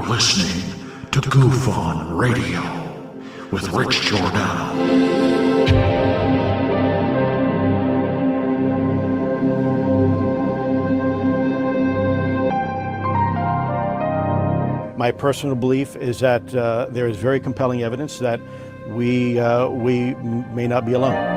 listening to Goof On Radio with Rich Giordano. My personal belief is that there is very compelling evidence that we may not be alone.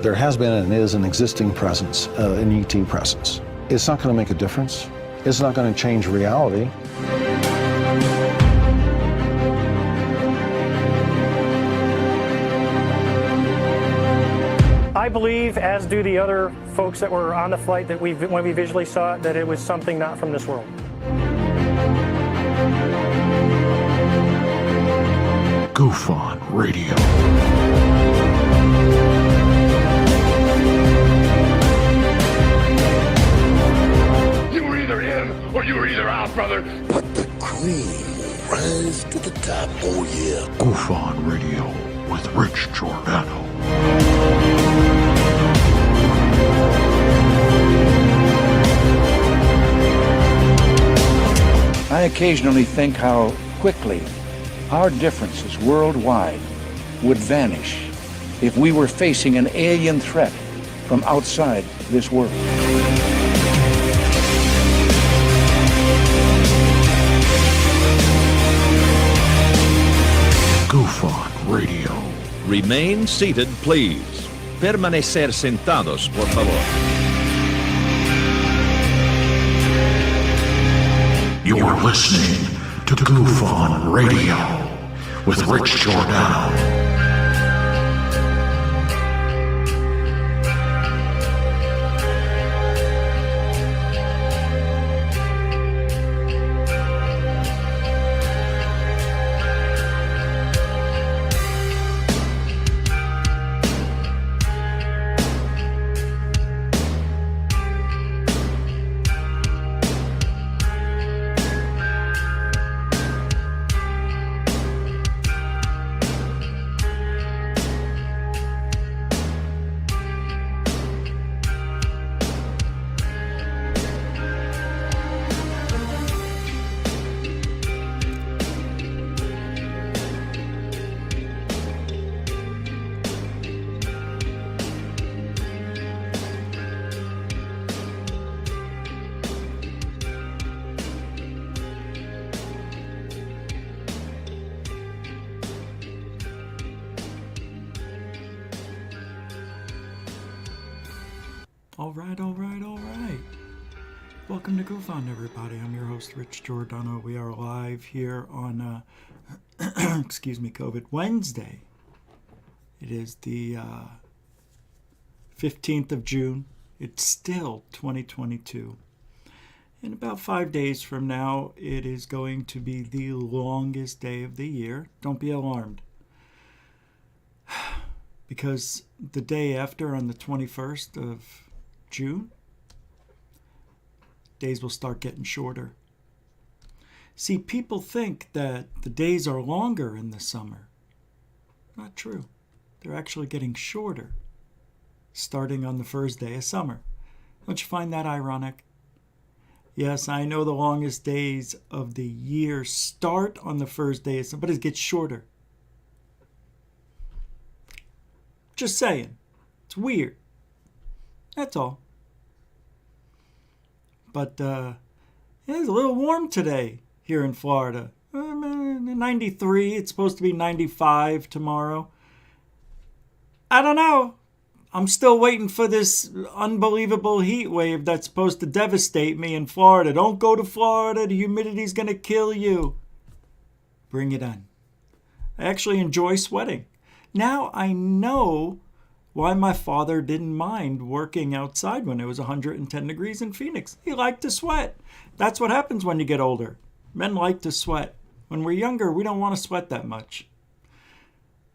There has been and is an existing presence, an ET presence. It's not going to make a difference. It's not going to change reality. I believe, as do the other folks that were on the flight, that when we visually saw it, that it was something not from this world. Goof On Radio. You were either in or you were either out, brother. But the cream will rise to the top, oh yeah. Goof On Radio with Rich Giordano. I occasionally think how quickly our differences worldwide would vanish if we were facing an alien threat from outside this world. Goof On Radio. Remain seated, please. Permanecer sentados, por favor. You're listening to Goof On Radio with Rich Giordano. All right. Welcome to Goof On, everybody. I'm your host, Rich Giordano. We are live here on, COVID Wednesday. It is the 15th of June. It's still 2022. In about 5 days from now, it is going to be the longest day of the year. Don't be alarmed. Because the day after, on the 21st of June, days will start getting shorter. See, people think that the days are longer in the summer. Not true. They're actually getting shorter, starting on the first day of summer. Don't you find that ironic? Yes, I know the longest days of the year start on the first day of summer, but it gets shorter. Just saying. It's weird. That's all. But it's a little warm today here in Florida. 93. It's supposed to be 95 tomorrow. I don't know. I'm still waiting for this unbelievable heat wave that's supposed to devastate me in Florida. Don't go to Florida. The humidity's going to kill you. Bring it on. I actually enjoy sweating. Now I know why my father didn't mind working outside when it was 110 degrees in Phoenix. He liked to sweat. That's what happens when you get older. Men like to sweat. When we're younger, we don't want to sweat that much.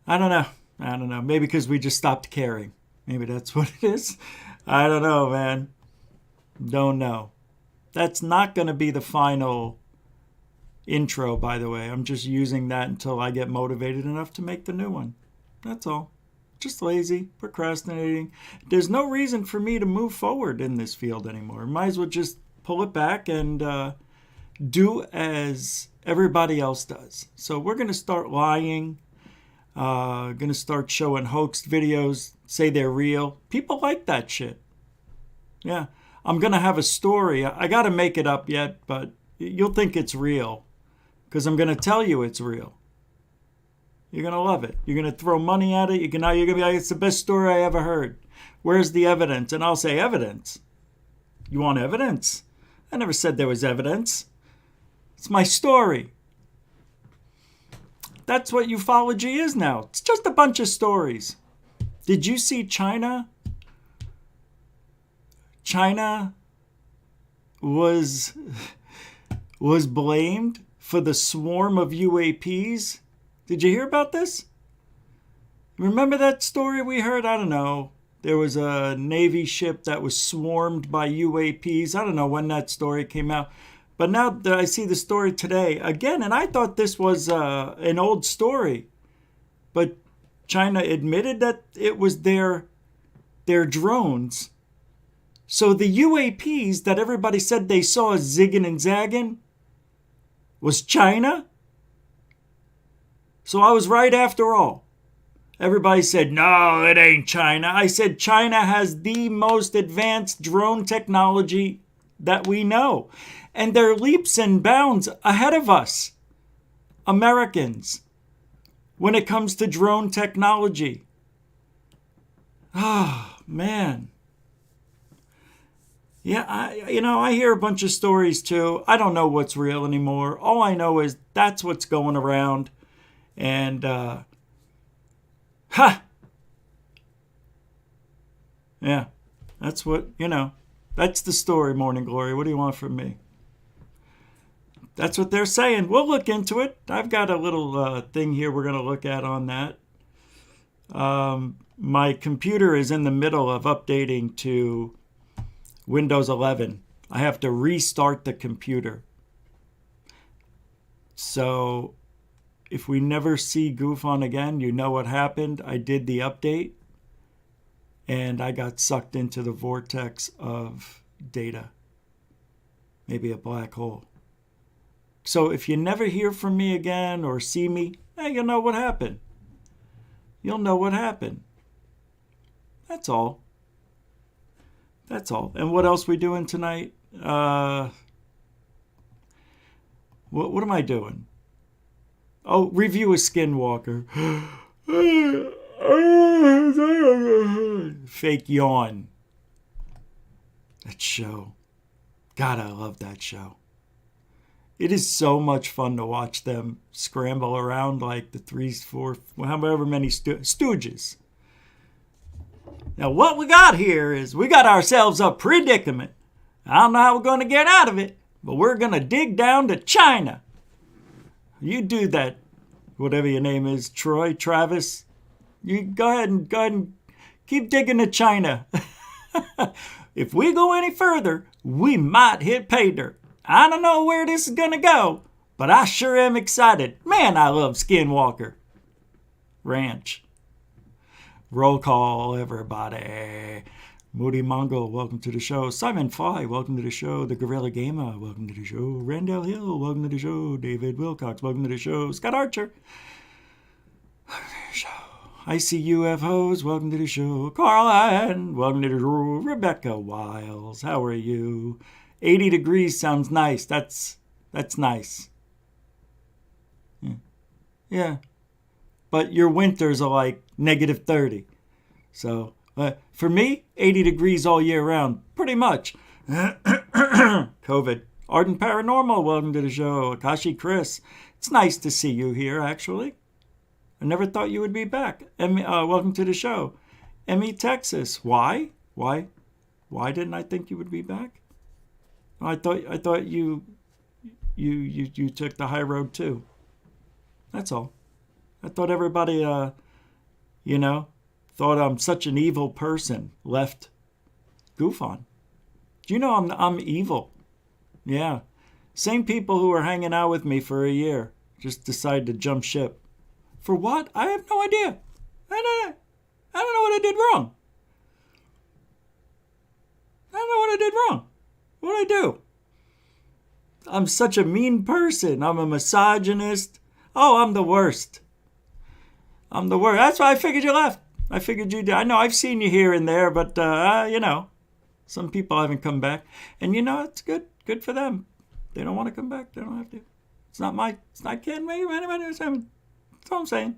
I don't know. Maybe because we just stopped caring. Maybe that's what it is. I don't know, man. Don't know. That's not going to be the final intro, by the way. I'm just using that until I get motivated enough to make the new one. That's all. Just lazy, procrastinating. There's no reason for me to move forward in this field anymore. Might as well just pull it back and do as everybody else does. So we're going to start lying. Going to start showing hoaxed videos, say they're real. People like that shit. Yeah. I'm going to have a story. I got to make it up yet, but you'll think it's real because I'm going to tell you it's real. You're going to love it. You're going to throw money at it. You're going to be like, it's the best story I ever heard. Where's the evidence? And I'll say, evidence? You want evidence? I never said there was evidence. It's my story. That's what ufology is now. It's just a bunch of stories. Did you see China? China was blamed for the swarm of UAPs. Did you hear about this? Remember that story we heard? I don't know. There was a Navy ship that was swarmed by UAPs. I don't know when that story came out. But now that I see the story today again, and I thought this was an old story. But China admitted that it was their drones. So the UAPs that everybody said they saw zigging and zagging was China? So I was right after all. Everybody said, no, it ain't China. I said China has the most advanced drone technology that we know. And they're leaps and bounds ahead of us, Americans, when it comes to drone technology. Oh, man. Yeah, I hear a bunch of stories too. I don't know what's real anymore. All I know is that's what's going around. And, yeah, that's what, that's the story, Morning Glory. What do you want from me? That's what they're saying. We'll look into it. I've got a little thing here we're going to look at on that. My computer is in the middle of updating to Windows 11. I have to restart the computer. So if we never see Goof on again, you know what happened. I did the update and I got sucked into the vortex of data. Maybe a black hole. So if you never hear from me again or see me, you'll know what happened. You'll know what happened. That's all. That's all. And what else we doing tonight? What am I doing? Oh, review a Skinwalker. Fake yawn. That show. God, I love that show. It is so much fun to watch them scramble around like the 3, 4, however many stooges. Now, what we got here is we got ourselves a predicament. I don't know how we're going to get out of it, but we're going to dig down to China. You do that, whatever your name is, Troy, Travis. You go ahead and keep digging to China. If we go any further, we might hit pay dirt. I don't know where this is going to go, but I sure am excited. Man, I love Skinwalker Ranch. Roll call, everybody. Moody Mongol, welcome to the show. Simon Fly, welcome to the show. The Gorilla Gamer, welcome to the show. Randall Hill, welcome to the show. David Wilcox, welcome to the show. Scott Archer, welcome to the show. I see UFOs, welcome to the show. Carline, welcome to the show. Rebecca Wiles, how are you? 80 degrees sounds nice. That's nice. Yeah. But your winters are like negative 30. So for me, 80 degrees all year round, pretty much. COVID. Ardent Paranormal, welcome to the show. Akashi Chris, it's nice to see you here, actually. I never thought you would be back. Welcome to the show. Emmy, Texas. Why? Why didn't I think you would be back? I thought you took the high road too. That's all. I thought everybody, thought I'm such an evil person. Left Goof on. Do you know I'm evil? Yeah. Same people who were hanging out with me for a year just decided to jump ship. For what? I have no idea. I I don't know what I did wrong. I don't know what I did wrong. What did I do? I'm such a mean person. I'm a misogynist. Oh, I'm the worst. I'm the worst. That's why I figured you left. I figured you did. I know I've seen you here and there, but, you know, some people haven't come back. And, you know, it's good. Good for them. They don't want to come back. They don't have to. It's not my, I can't make anybody. That's all I'm saying.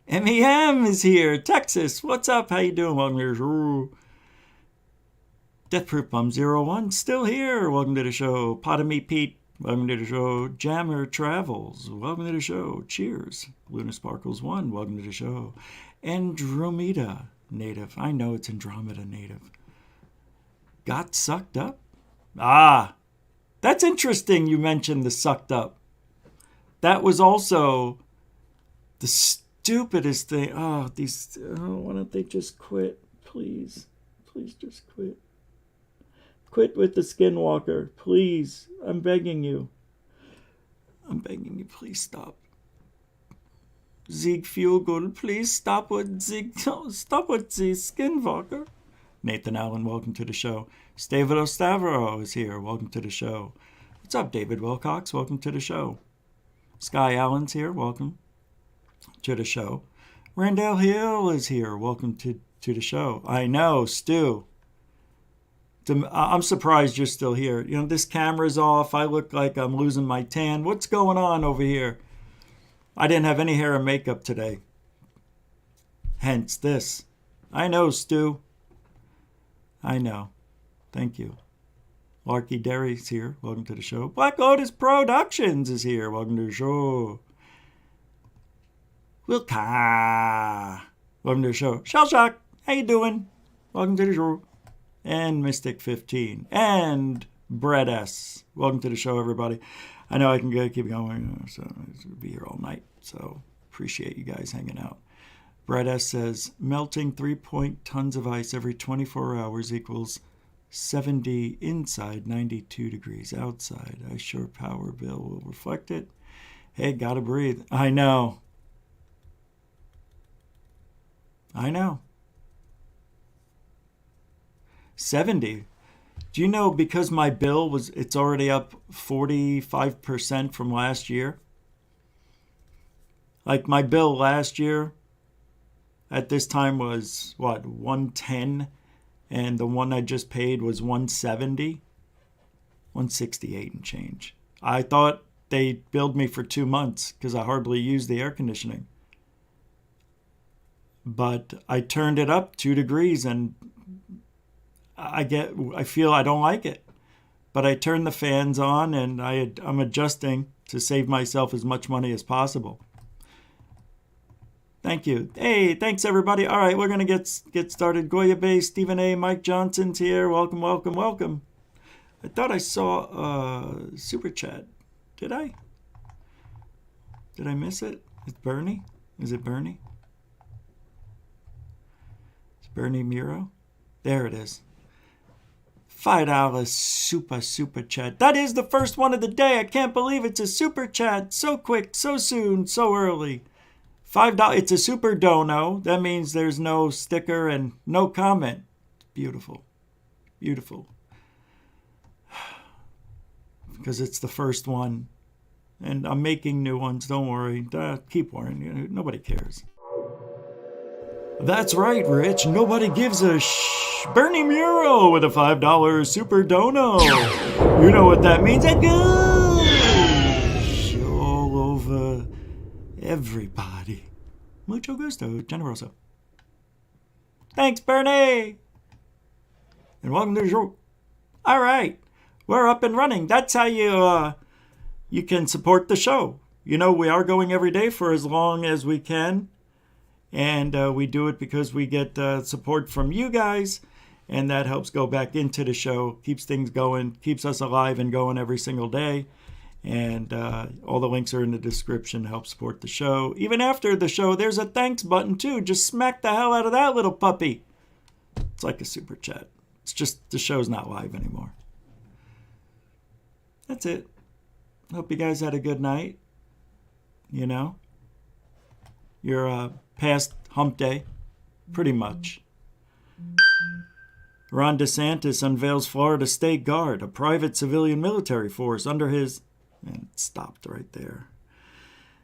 MEM is here. Texas. What's up? How you doing? Welcome to the show. Death Proof Bum 01 still here. Welcome to the show. Pot of Meat Pete. Welcome to the show. Jammer Travels. Welcome to the show. Cheers. Luna Sparkles 1. Welcome to the show. Andromeda Native. I know it's Andromeda Native. Got sucked up? Ah, that's interesting you mentioned the sucked up. That was also the stupidest thing. Oh, why don't they just quit? Please. Please just quit. Quit with the Skinwalker. Please. I'm begging you. I'm begging you. Please stop. Sieg Fuelgood, please stop with the Skinwalker. Nathan Allen, welcome to the show. Stavros Stavro is here. Welcome to the show. What's up, David Wilcox? Welcome to the show. Sky Allen's here. Welcome to the show. Randall Hill is here. Welcome to the show. I know, Stu. I'm surprised you're still here. You know, this camera's off. I look like I'm losing my tan. What's going on over here? I didn't have any hair or makeup today. Hence this. I know, Stu. I know. Thank you. Larky Derry's here. Welcome to the show. Black Lotus Productions is here. Welcome to the show. Wilka. Welcome to the show. Shell Shock. How you doing? Welcome to the show. And Mystic 15. And Brett S. Welcome to the show, everybody. I know I can keep going, so I'll be here all night. So appreciate you guys hanging out. Brett S. says, melting 3 tons of ice every 24 hours equals 70 inside, 92 degrees outside. I sure power bill will reflect it. Hey, gotta breathe. I know. 70. Do you know, because my bill it's already up 45% from last year? Like my bill last year at this time was, what, 110? And the one I just paid was 170? 168 and change. I thought they billed me for 2 months because I hardly used the air conditioning. But I turned it up 2 degrees and I feel I don't like it. But I turned the fans on and I'm adjusting to save myself as much money as possible. Thank you. Hey, thanks everybody. All right, we're going to get started. Goya Bay, Stephen A, Mike Johnson's here. Welcome, welcome, welcome. I thought I saw Super Chat. Did I? Did I miss it? It's Bernie? Is it Bernie? It's Bernie Miro? There it is. $5 super chat. That is the first one of the day. I can't believe it's a super chat. So quick, so soon, so early. $5. It's a super dono. That means there's no sticker and no comment. Beautiful. Beautiful. Because it's the first one. And I'm making new ones. Don't worry. Keep worrying. Nobody cares. That's right, Rich. Nobody gives a Bernie Muro with a $5 super dono. You know what that means. It goes all over everybody. Mucho gusto, generoso. Thanks, Bernie. And welcome to the show. All right. We're up and running. That's how you can support the show. You know, we are going every day for as long as we can. And we do it because we get support from you guys, and that helps go back into the show, keeps things going, keeps us alive and going every single day. And all the links are in the description to help support the show. Even after the show, there's a thanks button too. Just smack the hell out of that little puppy. It's like a super chat. It's just the show's not live anymore. That's it. Hope you guys had a good night. You know? You're past hump day, pretty much. Ron DeSantis unveils Florida State Guard, a private civilian military force under his... And it stopped right there.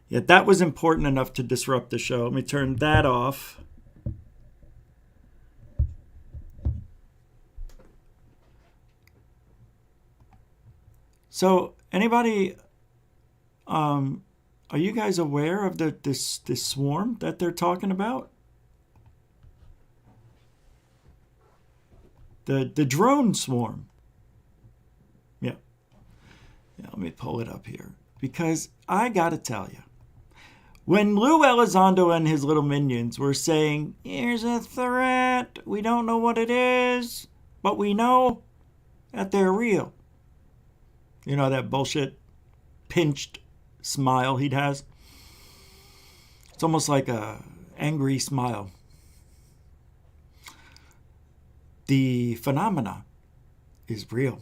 Yet that was important enough to disrupt the show. Let me turn that off. So, anybody, are you guys aware of this swarm that they're talking about? The drone swarm. Yeah, let me pull it up here. Because I gotta tell you, when Lou Elizondo and his little minions were saying, here's a threat, we don't know what it is, but we know that they're real. You know that bullshit pinched smile he has? It's almost like a angry smile. The phenomena is real.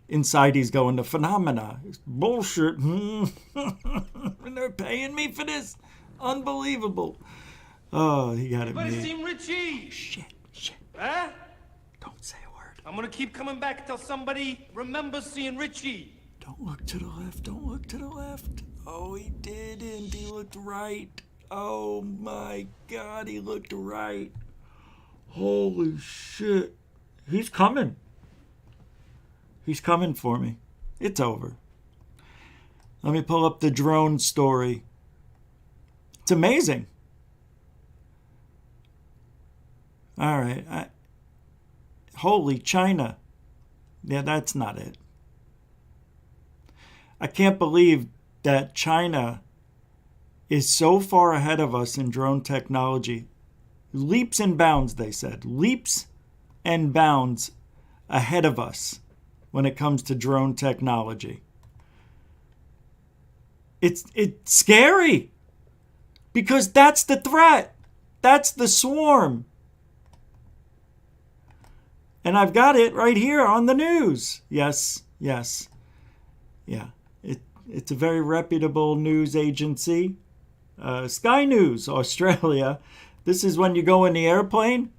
Inside he's going, the phenomena is bullshit. And they're paying me for this. Unbelievable. Oh, he got it But made. it's Team Richie. Shit. Huh? Don't say a word. I'm gonna keep coming back until somebody remembers seeing Richie. Don't look to the left. Don't look to the left. Oh, he didn't. He looked right. Oh, my God. He looked right. Holy shit. He's coming. He's coming for me. It's over. Let me pull up the drone story. It's amazing. All right. Holy China. Yeah, that's not it. I can't believe that China is so far ahead of us in drone technology. Leaps and bounds, they said. Leaps and bounds ahead of us when it comes to drone technology. It's scary because that's the threat. That's the swarm. And I've got it right here on the news. Yes. Yeah. It's a very reputable news agency. Sky News, Australia. This is when you go in the airplane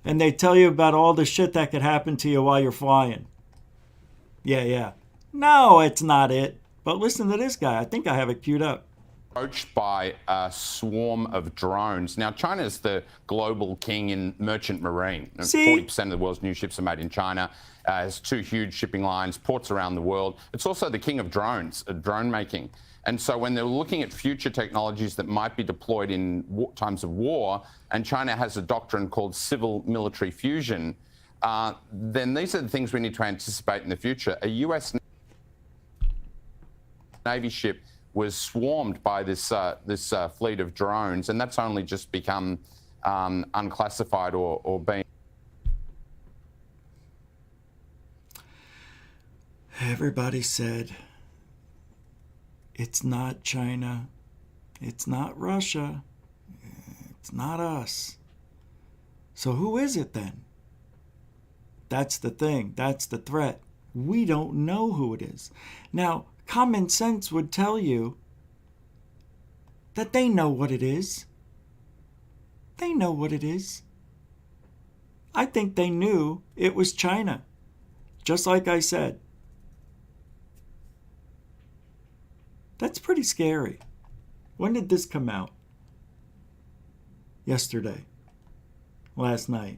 and they tell you about all the shit that could happen to you while you're flying. Yeah. No, it's not it. But listen to this guy. I think I have it queued up. Approached by a swarm of drones. Now, China is the global king in merchant marine. See? 40% of the world's new ships are made in China. Has 2 huge shipping lines, ports around the world. It's also the king of drones, drone making. And so when they're looking at future technologies that might be deployed in times of war, and China has a doctrine called civil-military fusion, then these are the things we need to anticipate in the future. A US Navy ship was swarmed by this fleet of drones, and that's only just become unclassified or being... Everybody said, it's not China, it's not Russia, it's not us. So who is it then? That's the thing, that's the threat. We don't know who it is. Now, common sense would tell you that they know what it is. They know what it is. I think they knew it was China, just like I said. That's pretty scary. When did this come out? Yesterday. Last night.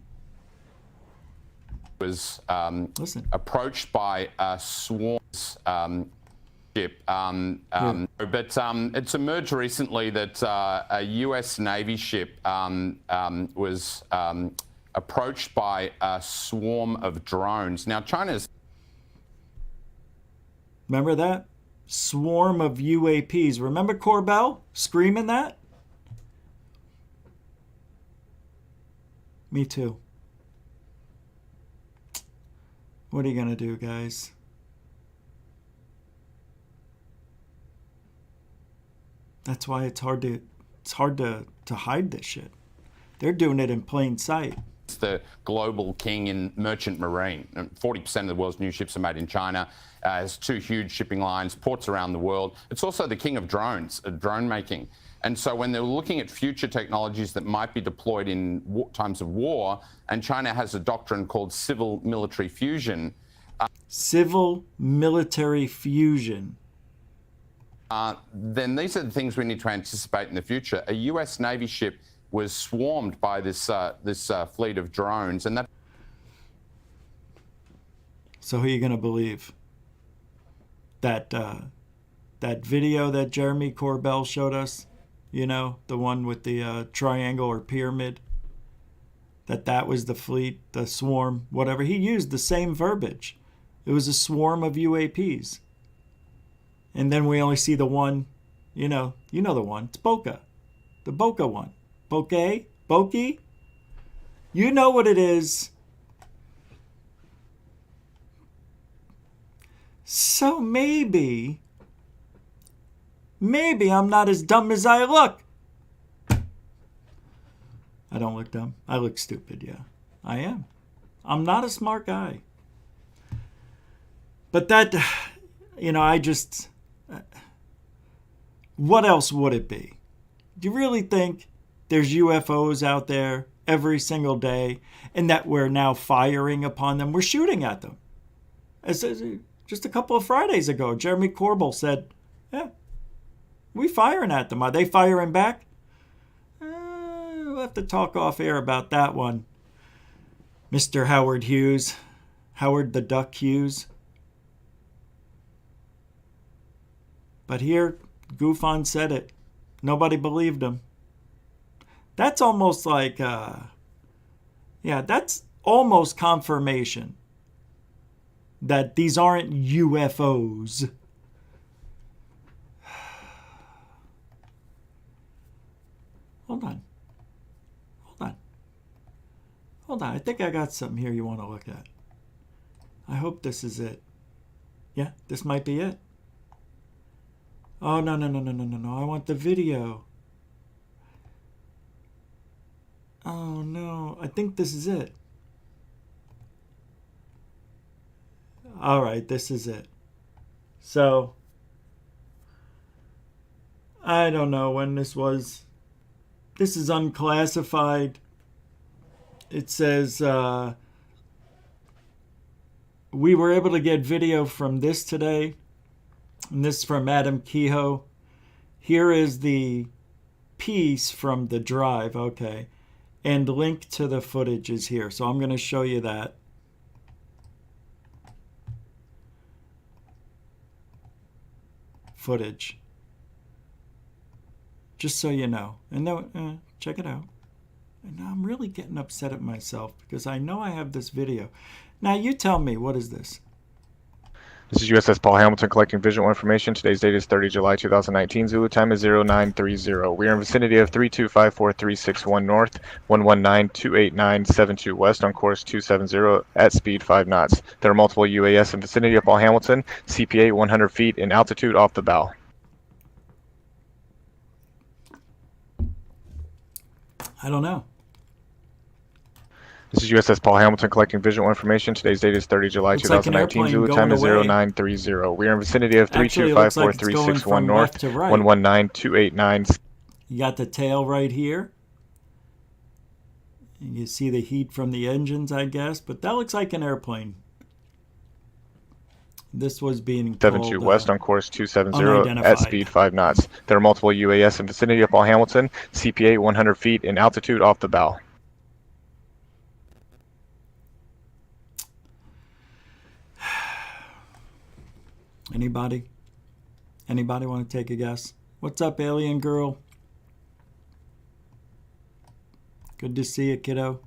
Was approached by a swarm ship. But it's emerged recently that a US Navy ship was approached by a swarm of drones. Now, China's... Remember that? Swarm of UAPs. Remember Corbell screaming that? Me too. What are you gonna do, guys? That's why it's hard to hide this shit. They're doing it in plain sight. It's the global king in merchant marine. 40% of the world's new ships are made in China. Has 2 huge shipping lines, ports around the world. It's also the king of drones, drone making. And so when they're looking at future technologies that might be deployed in times of war, and China has a doctrine called civil military fusion. Civil military fusion. Then these are the things we need to anticipate in the future. A US Navy ship was swarmed by this fleet of drones, and that. So who are you going to believe? That video that Jeremy Corbell showed us, you know, the one with the triangle or pyramid, that was the fleet, the swarm, whatever. He used the same verbiage. It was a swarm of UAPs. And then we only see the one, you know the one. It's Boca. The Boca one. Bokeh? Boki? You know what it is. So maybe I'm not as dumb as I look. I don't look dumb. I look stupid, yeah. I am. I'm not a smart guy. But that, I just... What else would it be? Do you really think there's UFOs out there every single day and that we're now firing upon them? We're shooting at them. As just a couple of Fridays ago, Jeremy Corbell said, yeah, we firing at them. Are they firing back? We'll have to talk off air about that one. Mr. Howard Hughes. Howard the Duck Hughes. But here, Goofon said it. Nobody believed him. That's almost like, that's almost confirmation that these aren't UFOs. Hold on. I think I got something here you want to look at. I hope this is it. Yeah, this might be it. Oh, no. I want the video. Oh, no. I think this is it. All right, this is it. So, I don't know when this was. This is unclassified. It says, we were able to get video from this today. And this is from Adam Kehoe. Here is the piece from the drive. Okay. And link to the footage is here. So I'm going to show you that. Footage. Just so you know. And check it out. And now I'm really getting upset at myself because I know I have this video. Now you tell me, what is this? This is USS Paul Hamilton collecting visual information. Today's date is 30 July 2019. Zulu time is 0930. We are in vicinity of 3254361 north, 119-28972 west on course 270 at speed 5 knots. There are multiple UAS in vicinity of Paul Hamilton, CPA 100 feet in altitude off the bow. I don't know. This is USS Paul Hamilton collecting visual information. Today's date is 30 July 2019. Zulu time is 0930. We are in vicinity of 3254361 north, 119-289. You got the tail right here. And you see the heat from the engines, I guess. But that looks like an airplane. This was being 72 west on course 270 at speed 5 knots. There are multiple UAS in vicinity of Paul Hamilton. CPA 100 feet in altitude off the bow. Anybody? Anybody want to take a guess? What's up, alien girl? Good to see you, kiddo.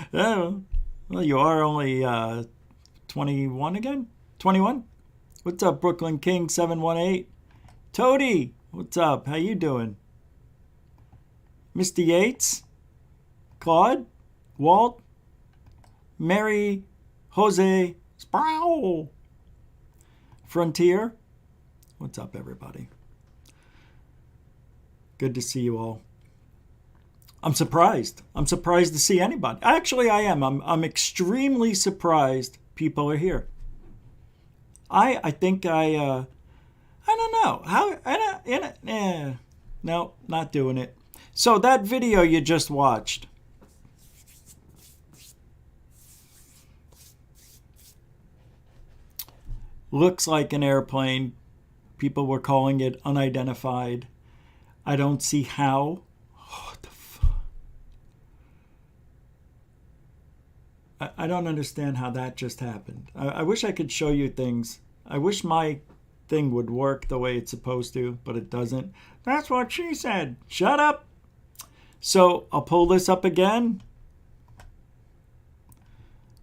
Well, you are only 21 again? 21? What's up, Brooklyn King 718? Toady, what's up? How you doing? Mr. Yates? Claude? Walt? Mary? Jose? Sproul. Frontier. What's up, everybody? Good to see you all. I'm surprised. I'm surprised to see anybody. Actually, I am. I'm extremely surprised people are here. I think I don't know. No, not doing it. So that video you just watched. Looks like an airplane. People were calling it unidentified. I don't see how. What the fuck? I don't understand how that just happened. I wish I could show you things. I wish my thing would work the way it's supposed to, but it doesn't. That's what she said. Shut up. So I'll pull this up again.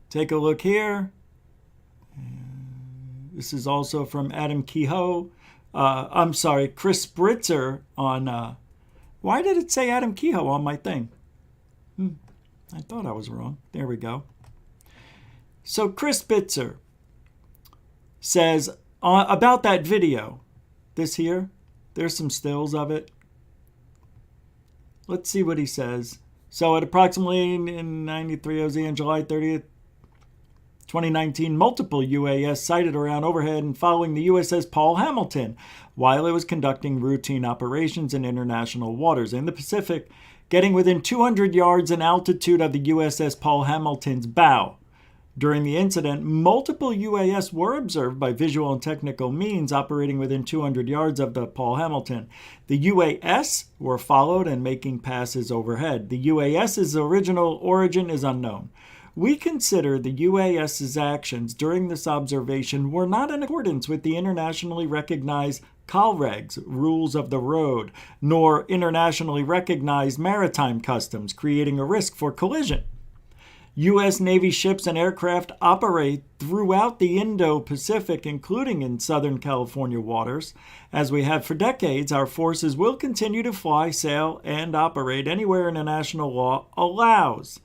Take a look here. This is also from Adam Kehoe. I'm sorry, Chris Spritzer on... why did it say Adam Kehoe on my thing? I thought I was wrong. There we go. So Chris Spitzer says about that video. This here. There's some stills of it. Let's see what he says. So at approximately in 93 OZ on July 30th, 2019, multiple UAS sighted around overhead and following the USS Paul Hamilton while it was conducting routine operations in international waters in the Pacific, getting within 200 yards in altitude of the USS Paul Hamilton's bow. During the incident, multiple UAS were observed by visual and technical means operating within 200 yards of the Paul Hamilton. The UAS were followed and making passes overhead. The UAS's original origin is unknown. We consider the UAS's actions during this observation were not in accordance with the internationally recognized CALREG's rules of the road, nor internationally recognized maritime customs, creating a risk for collision. U.S. Navy ships and aircraft operate throughout the Indo-Pacific, including in Southern California waters. As we have for decades, our forces will continue to fly, sail, and operate anywhere international law allows.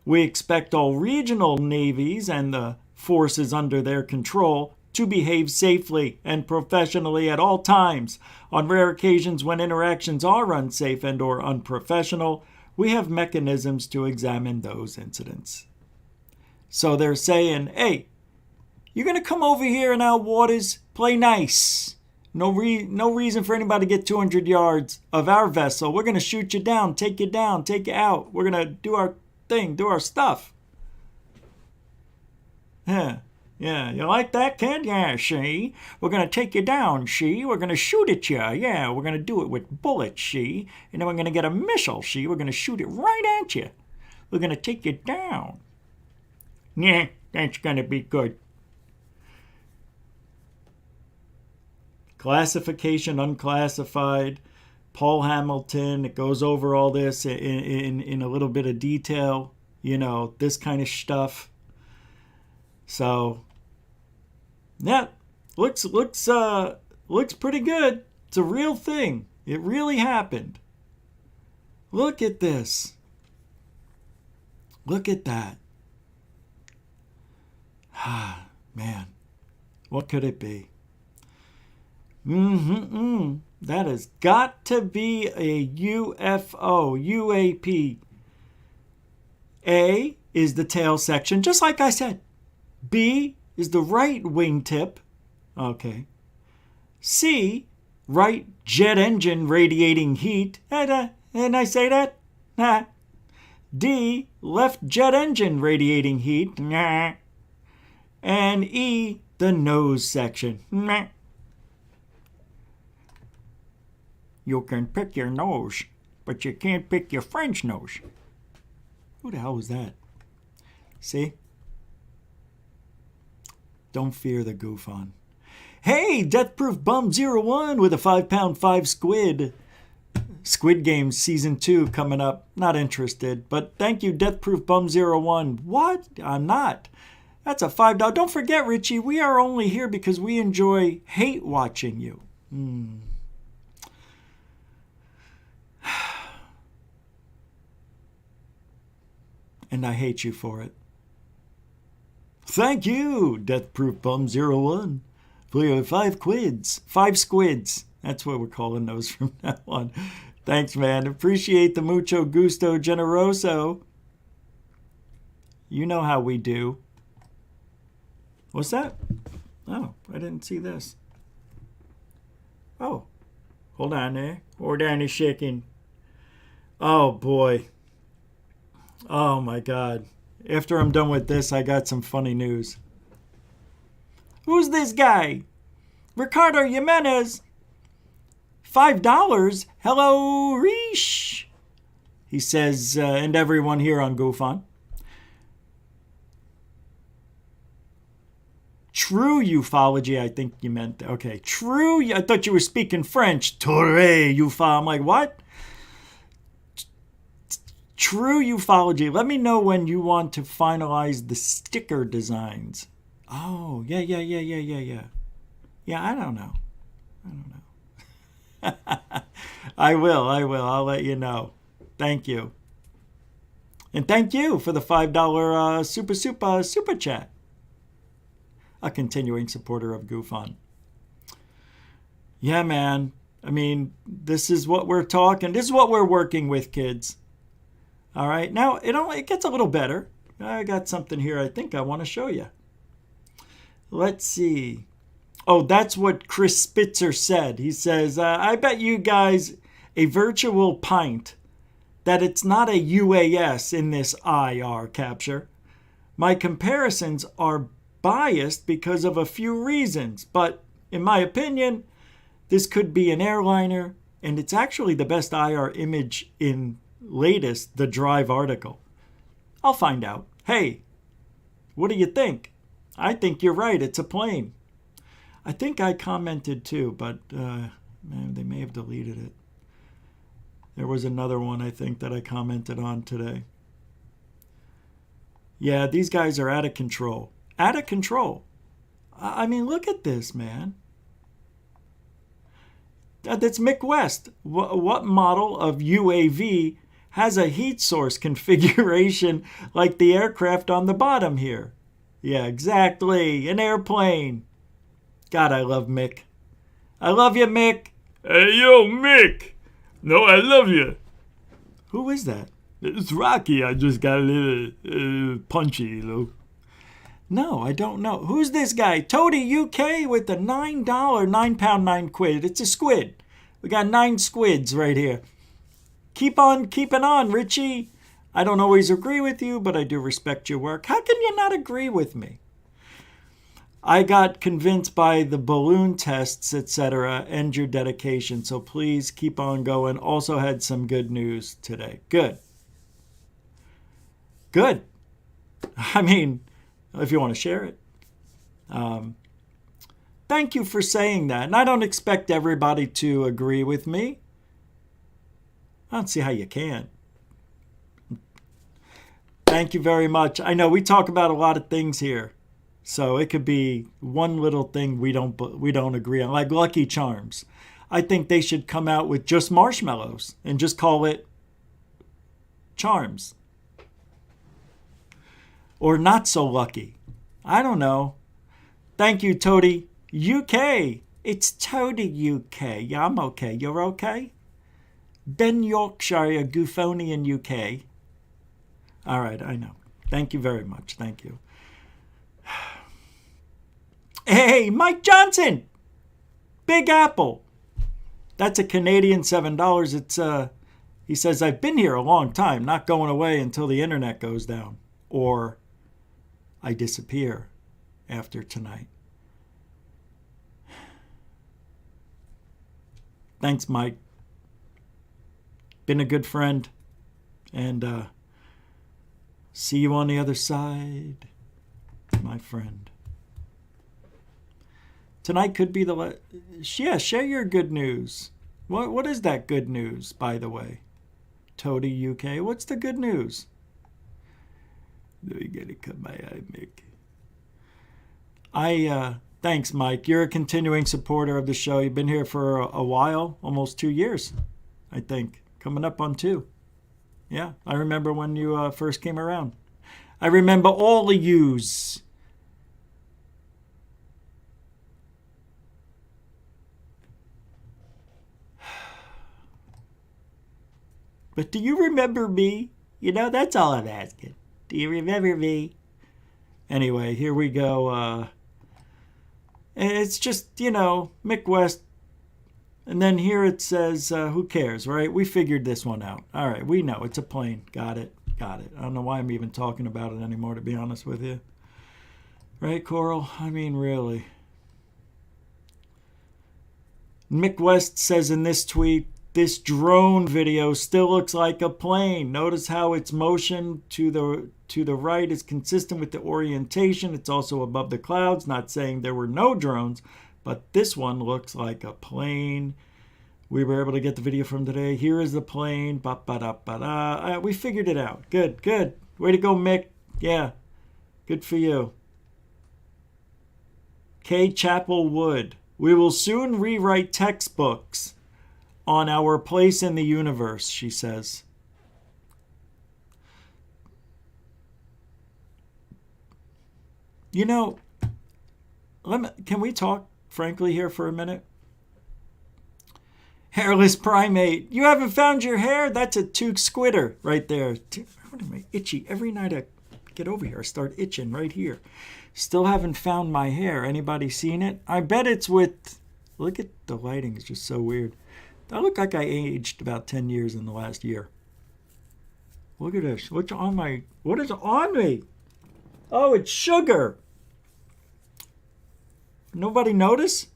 We expect all regional navies and the forces under their control to behave safely and professionally at all times. On rare occasions when interactions are unsafe and or unprofessional, we have mechanisms to examine those incidents. So they're saying, hey, you're going to come over here in our waters, play nice. No reason for anybody to get 200 yards of our vessel. We're going to shoot you down, take you out. We're going to do our thing, do our stuff. Yeah, you like that, kid? Yeah, see? We're going to take you down, see? We're going to shoot at you. Yeah, we're going to do it with bullets, see? And then we're going to get a missile, see? We're going to shoot it right at you. We're going to take you down. Yeah, that's going to be good. Classification, unclassified. Paul Hamilton, it goes over all this in a little bit of detail. You know, this kind of stuff. So, yeah, looks pretty good. It's a real thing. It really happened. Look at this. Look at that. Ah, man, what could it be? That has got to be a UFO, UAP. A is the tail section, just like I said. B is the right wingtip. Okay. C, right jet engine radiating heat. Didn't I say that? Nah. D, left jet engine radiating heat. Nah. And E, the nose section. Nah. You can pick your nose, but you can't pick your friend's nose. Who the hell was that? See? Don't fear the goof on. Hey, Deathproof Bum 01 with a 5-pound 5 squid. Squid Game Season 2 coming up. Not interested, but thank you, Deathproof Bum 01. What? I'm not. That's a $5. Don't forget, Richie, we are only here because we enjoy hate watching you. And I hate you for it. Thank you, Deathproof Bum 01, for your 5 quids. 5 squids. That's what we're calling those from now on. Thanks, man. Appreciate the mucho gusto generoso. You know how we do. What's that? Oh, I didn't see this. Oh, hold on there. Hold on a second. Oh, boy. Oh, my God. After I'm done with this, I got some funny news. Who's this guy? Ricardo Jimenez. $5. Hello, Reesh. He says, and everyone here on GoFun. True ufology, I think you meant. Okay, true. I thought you were speaking French. Torre ufo. I'm like, what? True ufology. Let me know when you want to finalize the sticker designs. Oh, yeah. Yeah, I don't know. I will. I'll let you know. Thank you. And thank you for the $5 super chat. A continuing supporter of GoFun. Yeah, man. I mean, this is what we're talking. This is what we're working with, kids. All right. Now, it gets a little better. I got something here I think I want to show you. Let's see. Oh, that's what Chris Spitzer said. He says, I bet you guys a virtual pint that it's not a UAS in this IR capture. My comparisons are biased because of a few reasons, but in my opinion, this could be an airliner, and it's actually the best IR image in latest The Drive article. I'll find out. Hey, what do you think? I think you're right. It's a plane. I think I commented too, but man, they may have deleted it. There was another one I think that I commented on today. Yeah, these guys are out of control. Out of control. I mean, look at this, man. That's Mick West. What model of UAV has a heat source configuration like the aircraft on the bottom here? Yeah, exactly. An airplane. God, I love Mick. I love you, Mick. Hey, yo, Mick. No, I love you. Who is that? It's Rocky. I just got a little punchy, you know. No, I don't know. Who's this guy? Toady UK with the $9, £9. It's a squid. We got 9 squids right here. Keep on keeping on, Richie. I don't always agree with you, but I do respect your work. How can you not agree with me? I got convinced by the balloon tests, etc., and your dedication. So please keep on going. Also had some good news today. Good. I mean, if you want to share it. Thank you for saying that. And I don't expect everybody to agree with me. I don't see how you can. Thank you very much. I know we talk about a lot of things here. So it could be one little thing we don't agree on, like Lucky Charms. I think they should come out with just marshmallows and just call it Charms. Or Not So Lucky. I don't know. Thank you, Toady UK. It's Toady UK. Yeah, I'm okay. You're okay? Ben Yorkshire, Goophonian UK. All right, I know. Thank you very much. Thank you. Hey, Mike Johnson. Big Apple. That's a Canadian $7. It's he says, I've been here a long time, not going away until the internet goes down. Or I disappear after tonight. Thanks, Mike. Been a good friend. And see you on the other side, my friend. Tonight could be the... Yeah, share your good news. What is that good news, by the way? Toady UK, what's the good news? You gotta cut my eye, Mick. Thanks, Mike. You're a continuing supporter of the show. You've been here for a while, almost 2 years, I think. Coming up on 2. Yeah, I remember when you first came around. I remember all of yous. But do you remember me? You know, that's all I'm asking. Do you remember me? Anyway, here we go. It's just, you know, Mick West. And then here it says, who cares, right? We figured this one out. All right, we know. It's a plane. Got it. I don't know why I'm even talking about it anymore, to be honest with you. Right, Coral? I mean, really. Mick West says in this tweet, this drone video still looks like a plane. Notice how its motion to the right is consistent with the orientation. It's also above the clouds. Not saying there were no drones, but this one looks like a plane. We were able to get the video from today. Here is the plane. Ba-ba-da-ba-da. We figured it out. Good. Way to go, Mick. Yeah, good for you. K. Chapel Wood. We will soon rewrite textbooks on our place in the universe, she says. You know, can we talk frankly here for a minute? Hairless primate. You haven't found your hair? That's a toque squitter right there. What am I itchy? Every night I get over here, I start itching right here. Still haven't found my hair. Anybody seen it? I bet it's with... Look at the lighting. It's just so weird. I look like I aged about 10 years in the last year. Look at this. What is on me? Oh, it's sugar. Nobody notice?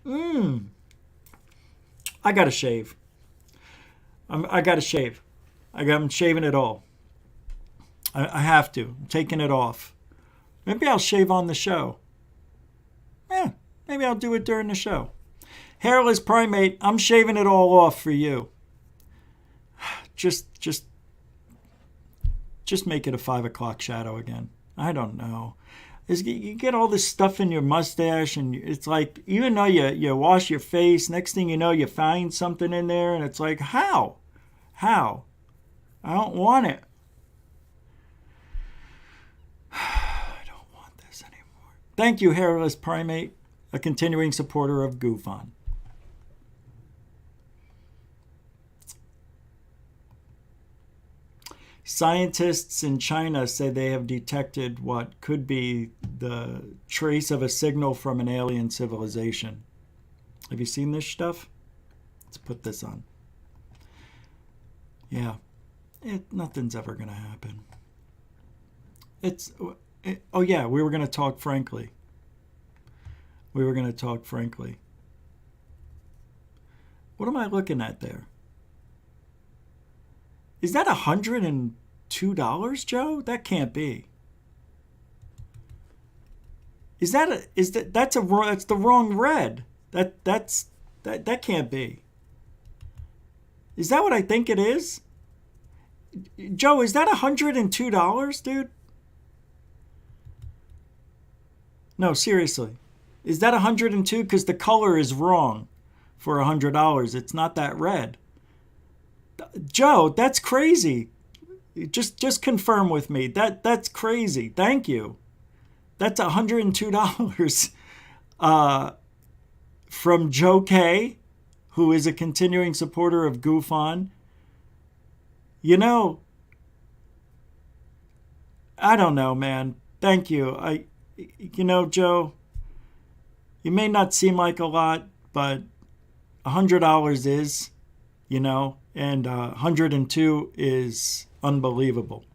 I gotta shave. I gotta shave. I'm shaving it all. I have to. I'm taking it off. Maybe I'll shave on the show. Yeah, maybe I'll do it during the show. Hairless primate, I'm shaving it all off for you. Just make it a 5 o'clock shadow again. I don't know. You get all this stuff in your mustache, and it's like, even though you wash your face, next thing you know, you find something in there, and it's like, how? I don't want it. I don't want this anymore. Thank you, Hairless Primate, a continuing supporter of GoofOn. Scientists in China say they have detected what could be the trace of a signal from an alien civilization. Have you seen this stuff? Let's put this on. Yeah, nothing's ever going to happen. Oh yeah, we were going to talk frankly. What am I looking at there? Is that $102, Joe? That can't be. That's the wrong red. That can't be. Is that what I think it is? Joe, is that $102, dude? No, seriously. Is that $102? Because the color is wrong for $100. It's not that red. Joe, that's crazy. Just confirm with me. That's crazy. Thank you. That's $102 from Joe K, who is a continuing supporter of GoofOn. You know, I don't know, man. Thank you. Joe, you may not seem like a lot, but $100 is, and 102 is unbelievable.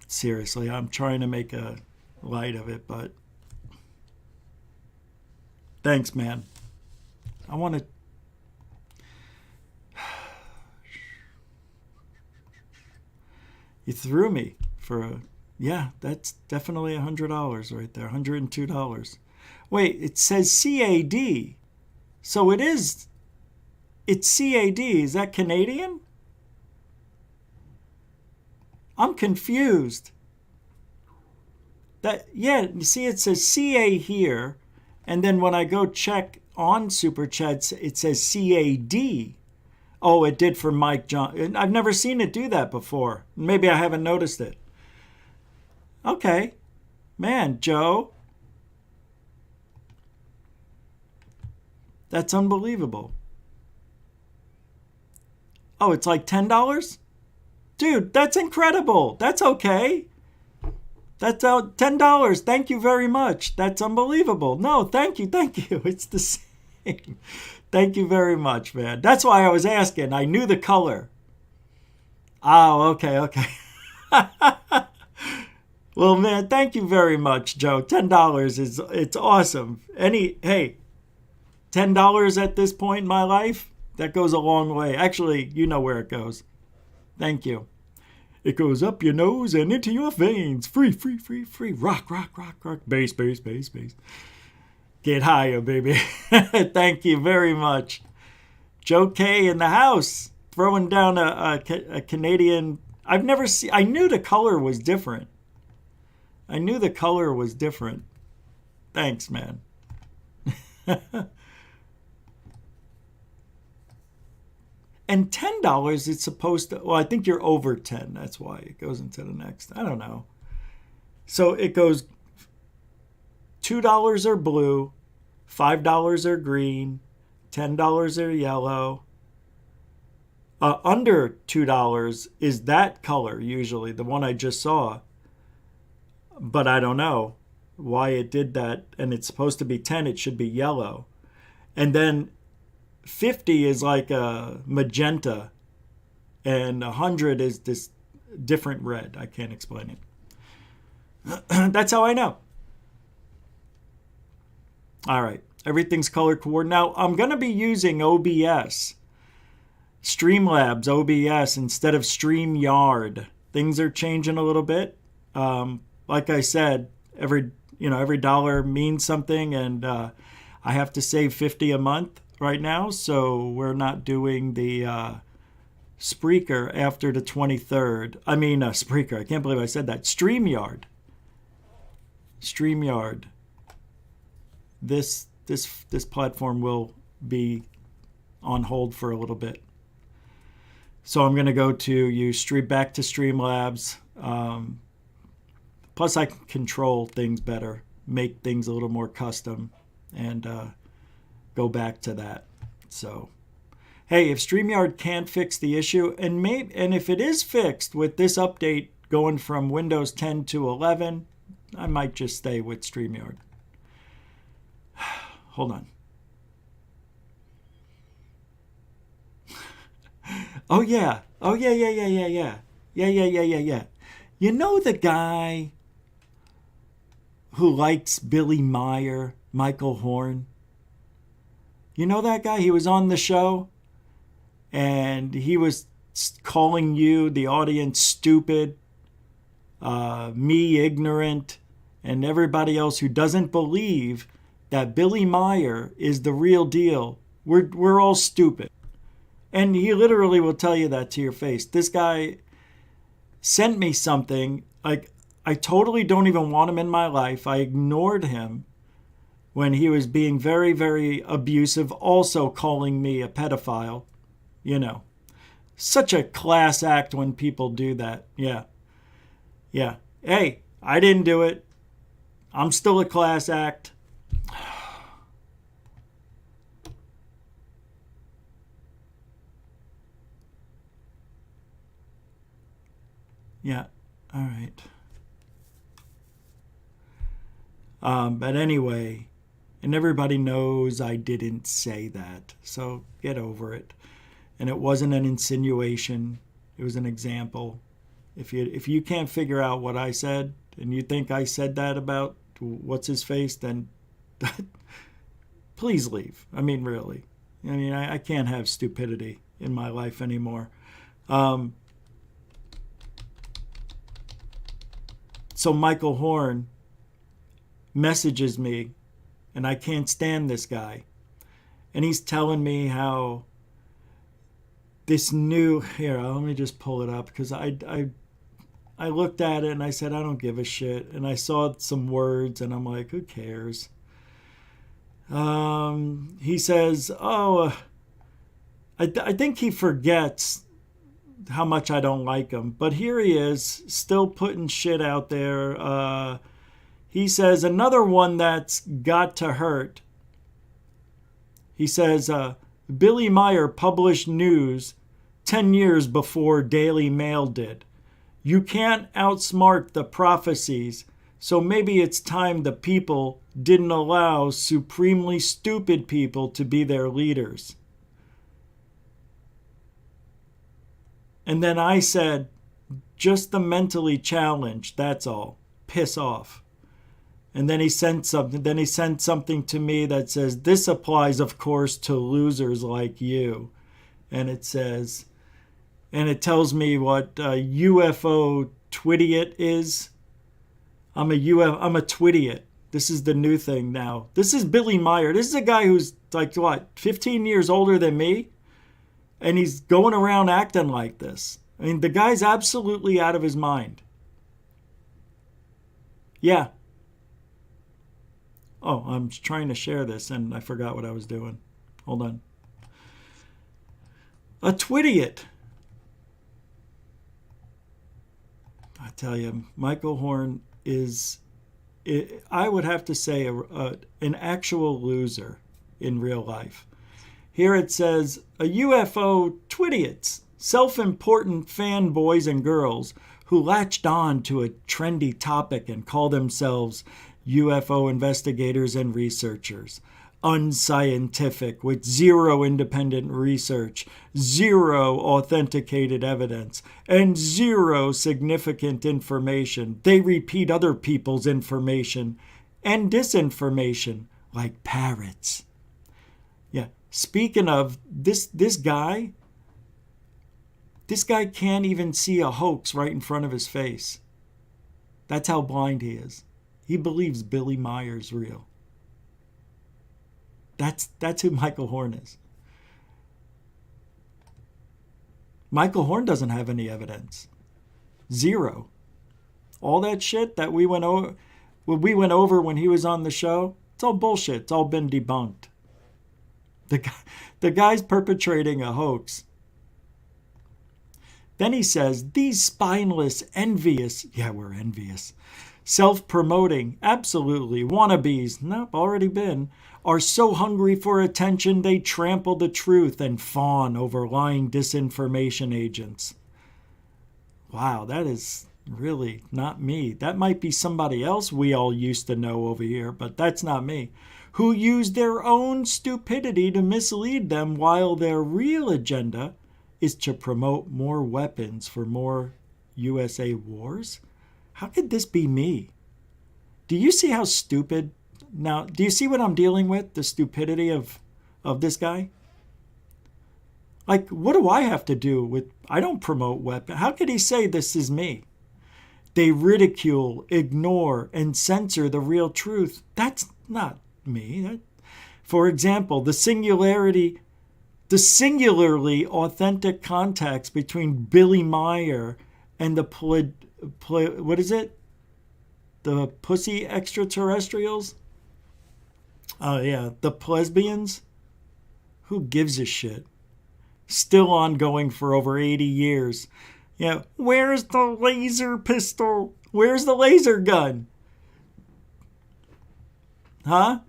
Seriously, I'm trying to make a light of it, but thanks, man. I want to... You threw me for a... Yeah, that's definitely $100 right there. $102. Wait, it says CAD. So it's CAD. Is that Canadian? I'm confused. You see it says CA here, and then when I go check on Super Chats, it says CAD. Oh, it did for Mike John. I've never seen it do that before. Maybe I haven't noticed it. Okay. Man, Joe. That's unbelievable. Oh, it's like $10? Dude, that's incredible. That's okay. That's $10. Thank you very much. That's unbelievable. No, thank you. It's the same. Thank you very much, man. That's why I was asking. I knew the color. Oh, okay. Well, man, thank you very much, Joe. $10 it's awesome. Hey, $10 at this point in my life, that goes a long way. Actually, you know where it goes. Thank you. It goes up your nose and into your veins. Free. Rock. Bass. Get higher, baby. Thank you very much. Joe K in the house, throwing down a Canadian. I've never seen. I knew the color was different. Thanks, man. And $10, it's supposed to, well, I think you're over 10. That's why it goes into the next. I don't know. So it goes $2 are blue, $5 are green, $10 are yellow. Under $2 is that color, usually, the one I just saw. But I don't know why it did that. And it's supposed to be 10, it should be yellow. And then 50 is like a magenta, and 100 is this different red. I can't explain it. That's how I know. All right, everything's color coordinated. Now, I'm going to be using OBS, Streamlabs OBS, instead of StreamYard. Things are changing a little bit. Like I said, every dollar means something, and I have to save $50 a month right now, so we're not doing the Spreaker after the 23rd. I mean, Spreaker. I can't believe I said that. StreamYard. This platform will be on hold for a little bit. So I'm going to go to back to Streamlabs. Plus, I can control things better, make things a little more custom, and go back to that. So, hey, if StreamYard can't fix the issue, and if it is fixed with this update going from Windows 10 to 11, I might just stay with StreamYard. Hold on. Oh yeah. You know the guy who likes Billy Meier, Michael Horn? You know that guy? He was on the show, and he was calling you, the audience, stupid, me ignorant, and everybody else who doesn't believe that Billy Meier is the real deal. We're all stupid. And he literally will tell you that to your face. This guy sent me something. Like, I totally don't even want him in my life. I ignored him when he was being very, very abusive, also calling me a pedophile. You know, such a class act when people do that. Yeah. Hey, I didn't do it. I'm still a class act. Yeah, all right. But anyway, and everybody knows I didn't say that, so get over it. And it wasn't an insinuation. It was an example. If you can't figure out what I said, and you think I said that about what's his face, then please leave. I mean, really. I mean, I can't have stupidity in my life anymore. So Michael Horn messages me, and I can't stand this guy. And he's telling me how this new, here, let me just pull it up, because I looked at it and I said, I don't give a shit. And I saw some words and I'm like, who cares? He says, I think he forgets how much I don't like him. But here he is, still putting shit out there. He says, another one that's got to hurt. He says, Billy Meier published news 10 years before Daily Mail did. You can't outsmart the prophecies, so maybe it's time the people didn't allow supremely stupid people to be their leaders. And then I said, just the mentally challenged, that's all. Piss off. And then he sent something to me that says, this applies, of course, to losers like you. And it says, and it tells me what UFO twidiot is. I'm a twidiot. This is the new thing now. This is Billy Meier. This is a guy who's like, what, 15 years older than me? And he's going around acting like this. I mean, the guy's absolutely out of his mind. Yeah. Oh, I'm trying to share this and I forgot what I was doing. Hold on. A twidiot. I tell you, Michael Horn is, I would have to say, an actual loser in real life. Here it says, a UFO twidiots, self-important fanboys and girls who latched on to a trendy topic and call themselves UFO investigators and researchers. Unscientific, with zero independent research, zero authenticated evidence, and zero significant information. They repeat other people's information and disinformation like parrots. Yeah, speaking of this guy can't even see a hoax right in front of his face. That's how blind he is. He believes Billy Meier's real. That's who Michael Horn is. Michael Horn doesn't have any evidence. Zero. All that shit that we went over when he was on the show, it's all bullshit. It's all been debunked. The guy's perpetrating a hoax. Then he says, these spineless, envious, yeah, we're envious, self-promoting, absolutely, wannabes, nope, already been, are so hungry for attention they trample the truth and fawn over lying disinformation agents. Wow, that is really not me. That might be somebody else we all used to know over here, but that's not me. Who use their own stupidity to mislead them while their real agenda is to promote more weapons for more USA wars? How could this be me? Do you see how stupid? Now, do you see what I'm dealing with? The stupidity of this guy? Like, what do I have to do with, I don't promote weapons. How could he say this is me? They ridicule, ignore, and censor the real truth. That's not me. For example, the singularly authentic contacts between Billy Meier and the what is it? The pussy extraterrestrials? Oh yeah, the plebeians? Who gives a shit? Still ongoing for over 80 years. Yeah, where's the laser pistol? Where's the laser gun? Huh?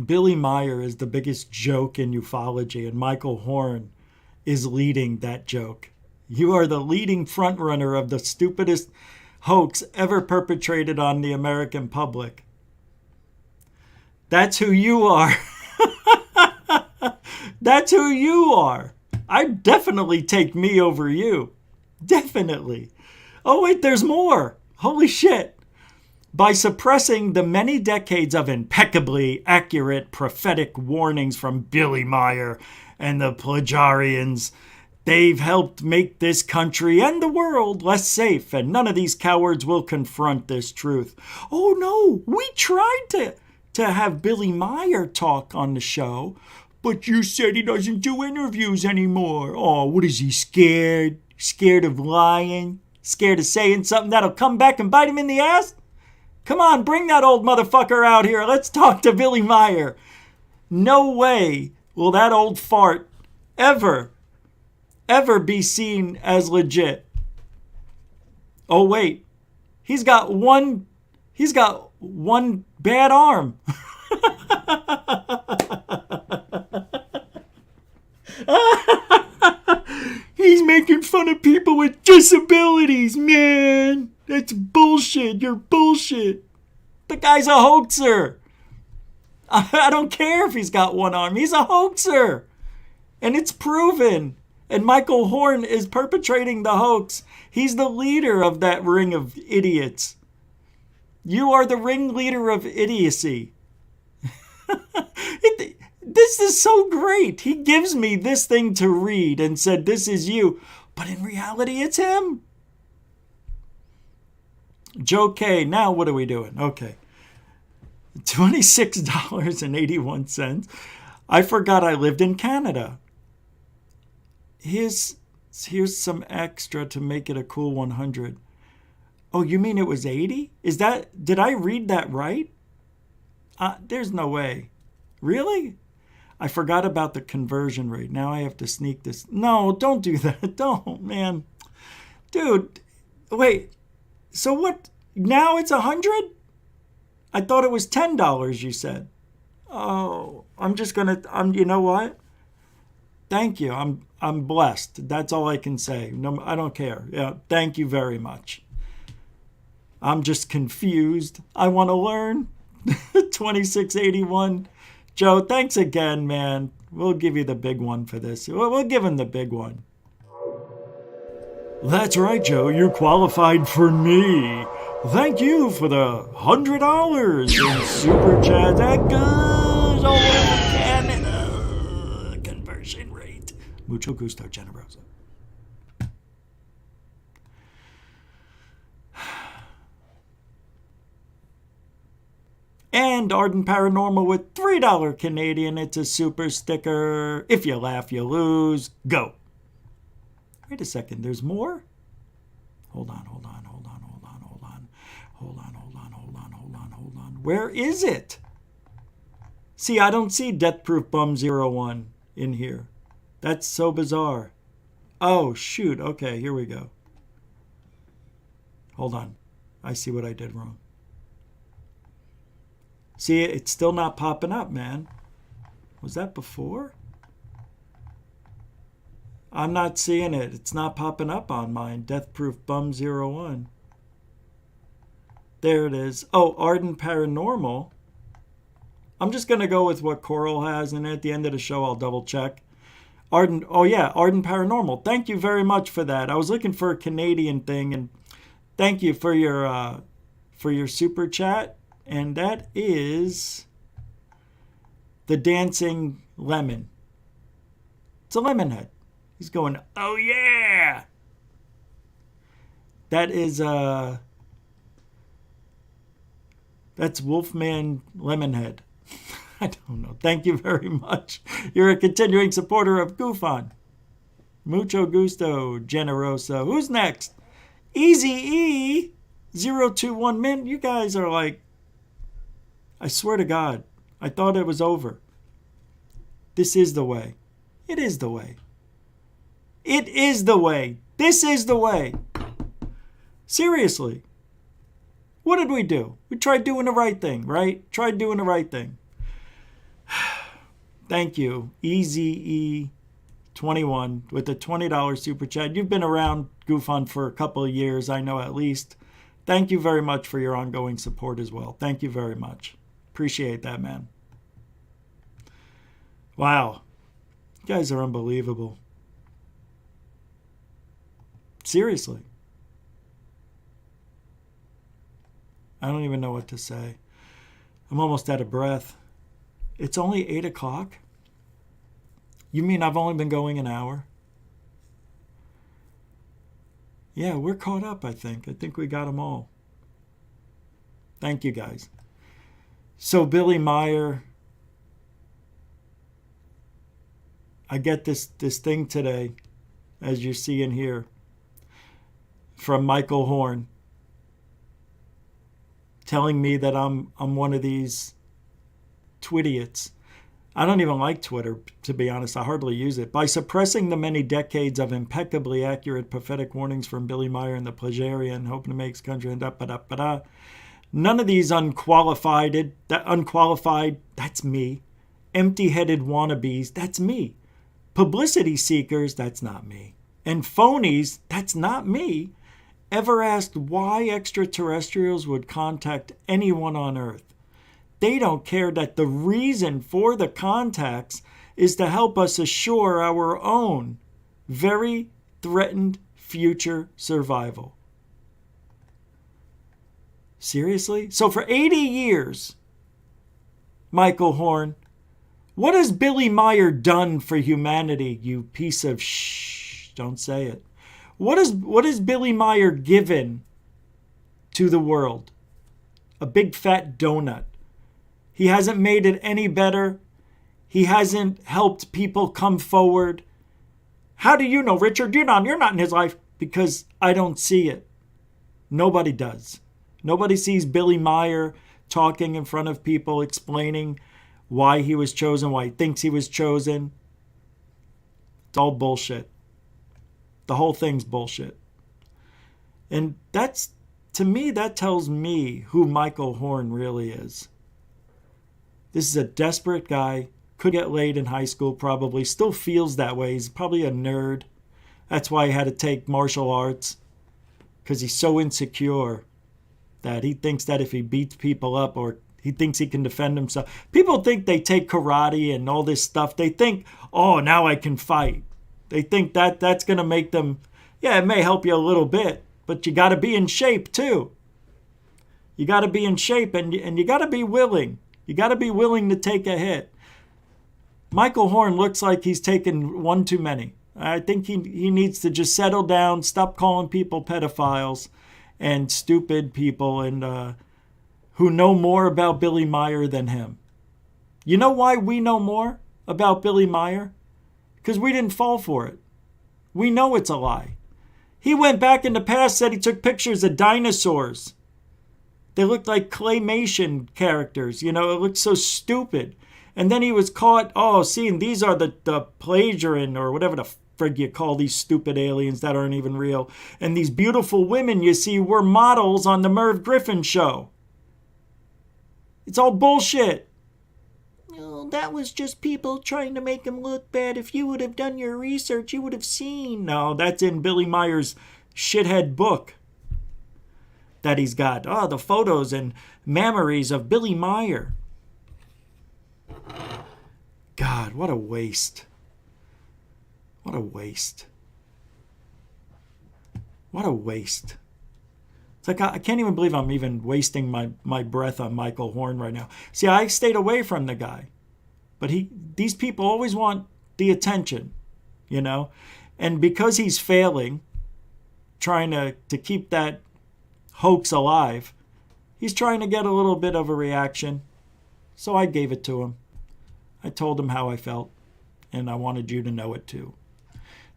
Billy Meier is the biggest joke in ufology, and Michael Horn is leading that joke. You are the leading frontrunner of the stupidest hoax ever perpetrated on the American public. That's who you are. That's who you are. I'd definitely take me over you. Definitely. Oh, wait, there's more. Holy shit. By suppressing the many decades of impeccably accurate prophetic warnings from Billy Meier and the Plejarians, they've helped make this country and the world less safe, and none of these cowards will confront this truth. Oh no, we tried to have Billy Meier talk on the show, but you said he doesn't do interviews anymore. Oh, what is he, scared? Scared of lying? Scared of saying something that'll come back and bite him in the ass? Come on, bring that old motherfucker out here. Let's talk to Billy Meier. No way will that old fart ever be seen as legit. Oh, wait. He's got one bad arm. He's making fun of people with disabilities, man. That's bullshit. You're bullshit. The guy's a hoaxer. I don't care if he's got one arm. He's a hoaxer. And it's proven. And Michael Horn is perpetrating the hoax. He's the leader of that ring of idiots. You are the ringleader of idiocy. This is so great. He gives me this thing to read and said, this is you. But in reality, it's him. Joe K. Now what are we doing? Okay. $26.81. I forgot I lived in Canada. Here's some extra to make it a cool 100. Oh, you mean it was 80? Did I read that right? There's no way. Really? I forgot about the conversion rate. Now I have to sneak this. No, don't do that. Don't, man. Dude, wait. So what? Now it's 100? I thought it was $10, you said. Oh, you know what? Thank you. I'm blessed. That's all I can say. No, I don't care. Yeah, thank you very much. I'm just confused. I want to learn. 2681. Joe, thanks again, man. We'll give you the big one for this. We'll give him the big one. That's right, Joe. You qualified for me. Thank you for the $100 in super chat. That good all over Canada. Conversion rate. Mucho gusto, generoso. And Ardent Paranormal with $3 Canadian. It's a super sticker. If you laugh, you lose. Go. Wait a second. There's more? Hold on. Where is it? See, I don't see Death Proof Bum 01 in here. That's so bizarre. Oh, shoot. Okay, here we go. Hold on. I see what I did wrong. See, it's still not popping up, man. Was that before? I'm not seeing it. It's not popping up on mine. Death Proof Bum 01. There it is. Oh, Ardent Paranormal. I'm just going to go with what Coral has, and at the end of the show, I'll double check. Ardent Paranormal. Thank you very much for that. I was looking for a Canadian thing, and thank you for your super chat. And that is the Dancing Lemon. It's a lemon head. He's going, oh yeah! That is, that's Wolfman Lemonhead. I don't know. Thank you very much. You're a continuing supporter of Goof On. Mucho gusto, generoso. Who's next? Easy E 021 Mint. You guys are like, I swear to God, I thought it was over. This is the way. It is the way. It is the way. This is the way. Seriously. What did we do? We tried doing the right thing, right? Tried doing the right thing. Thank you, EZE21 with the $20 super chat. You've been around Goof On for a couple of years, I know at least. Thank you very much for your ongoing support as well. Thank you very much. Appreciate that, man. Wow. You guys are unbelievable. Seriously. I don't even know what to say. I'm almost out of breath. It's only 8 o'clock? You mean I've only been going an hour? Yeah, we're caught up, I think. I think we got them all. Thank you, guys. So, Billy Meier, I get this thing today, as you see in here, from Michael Horn, telling me that I'm one of these twidiots. I don't even like Twitter, to be honest. I hardly use it. By suppressing the many decades of impeccably accurate prophetic warnings from Billy Meier and the Plagarian, hoping to make his country and da-ba-da-ba-da, none of these unqualified, that's me, empty-headed wannabes, that's me, publicity seekers, that's not me, and phonies, that's not me, ever asked why extraterrestrials would contact anyone on Earth. They don't care that the reason for the contacts is to help us assure our own very threatened future survival. Seriously? So for 80 years, Michael Horn, what has Billy Meier done for humanity, you piece of don't say it. What has Billy Meier given to the world? A big fat donut. He hasn't made it any better. He hasn't helped people come forward. How do you know, Richard? You're not in his life. Because I don't see it. Nobody does. Nobody sees Billy Meier talking in front of people, explaining why he was chosen, why he thinks he was chosen. It's all bullshit. The whole thing's bullshit. And to me, that tells me who Michael Horn really is. This is a desperate guy, could get laid in high school probably, still feels that way. He's probably a nerd. That's why he had to take martial arts, because he's so insecure that he thinks that if he beats people up or he thinks he can defend himself. People think they take karate and all this stuff. They think, oh, now I can fight. They think that that's going to make them, yeah, it may help you a little bit, but you got to be in shape too. You got to be in shape and you got to be willing. You got to be willing to take a hit. Michael Horn looks like he's taken one too many. I think he needs to just settle down, stop calling people pedophiles and stupid people and who know more about Billy Meier than him. You know why we know more about Billy Meier? Because we didn't fall for it. We know it's a lie. He went back in the past, said he took pictures of dinosaurs. They looked like claymation characters. You know, it looked so stupid. And then he was caught, these are the plagiarin or whatever the frig you call these stupid aliens that aren't even real. And these beautiful women you see were models on the Merv Griffin show. It's all bullshit. Oh, that was just people trying to make him look bad. If you would have done your research, you would have seen. No, that's in Billy Meier's shithead book that he's got. Oh, the photos and memories of Billy Meier. God, what a waste. What a waste. What a waste. It's like I can't even believe I'm even wasting my breath on Michael Horn right now. See, I stayed away from the guy. But these people always want the attention, you know? And because he's failing, trying to keep that hoax alive, he's trying to get a little bit of a reaction. So I gave it to him. I told him how I felt, and I wanted you to know it too.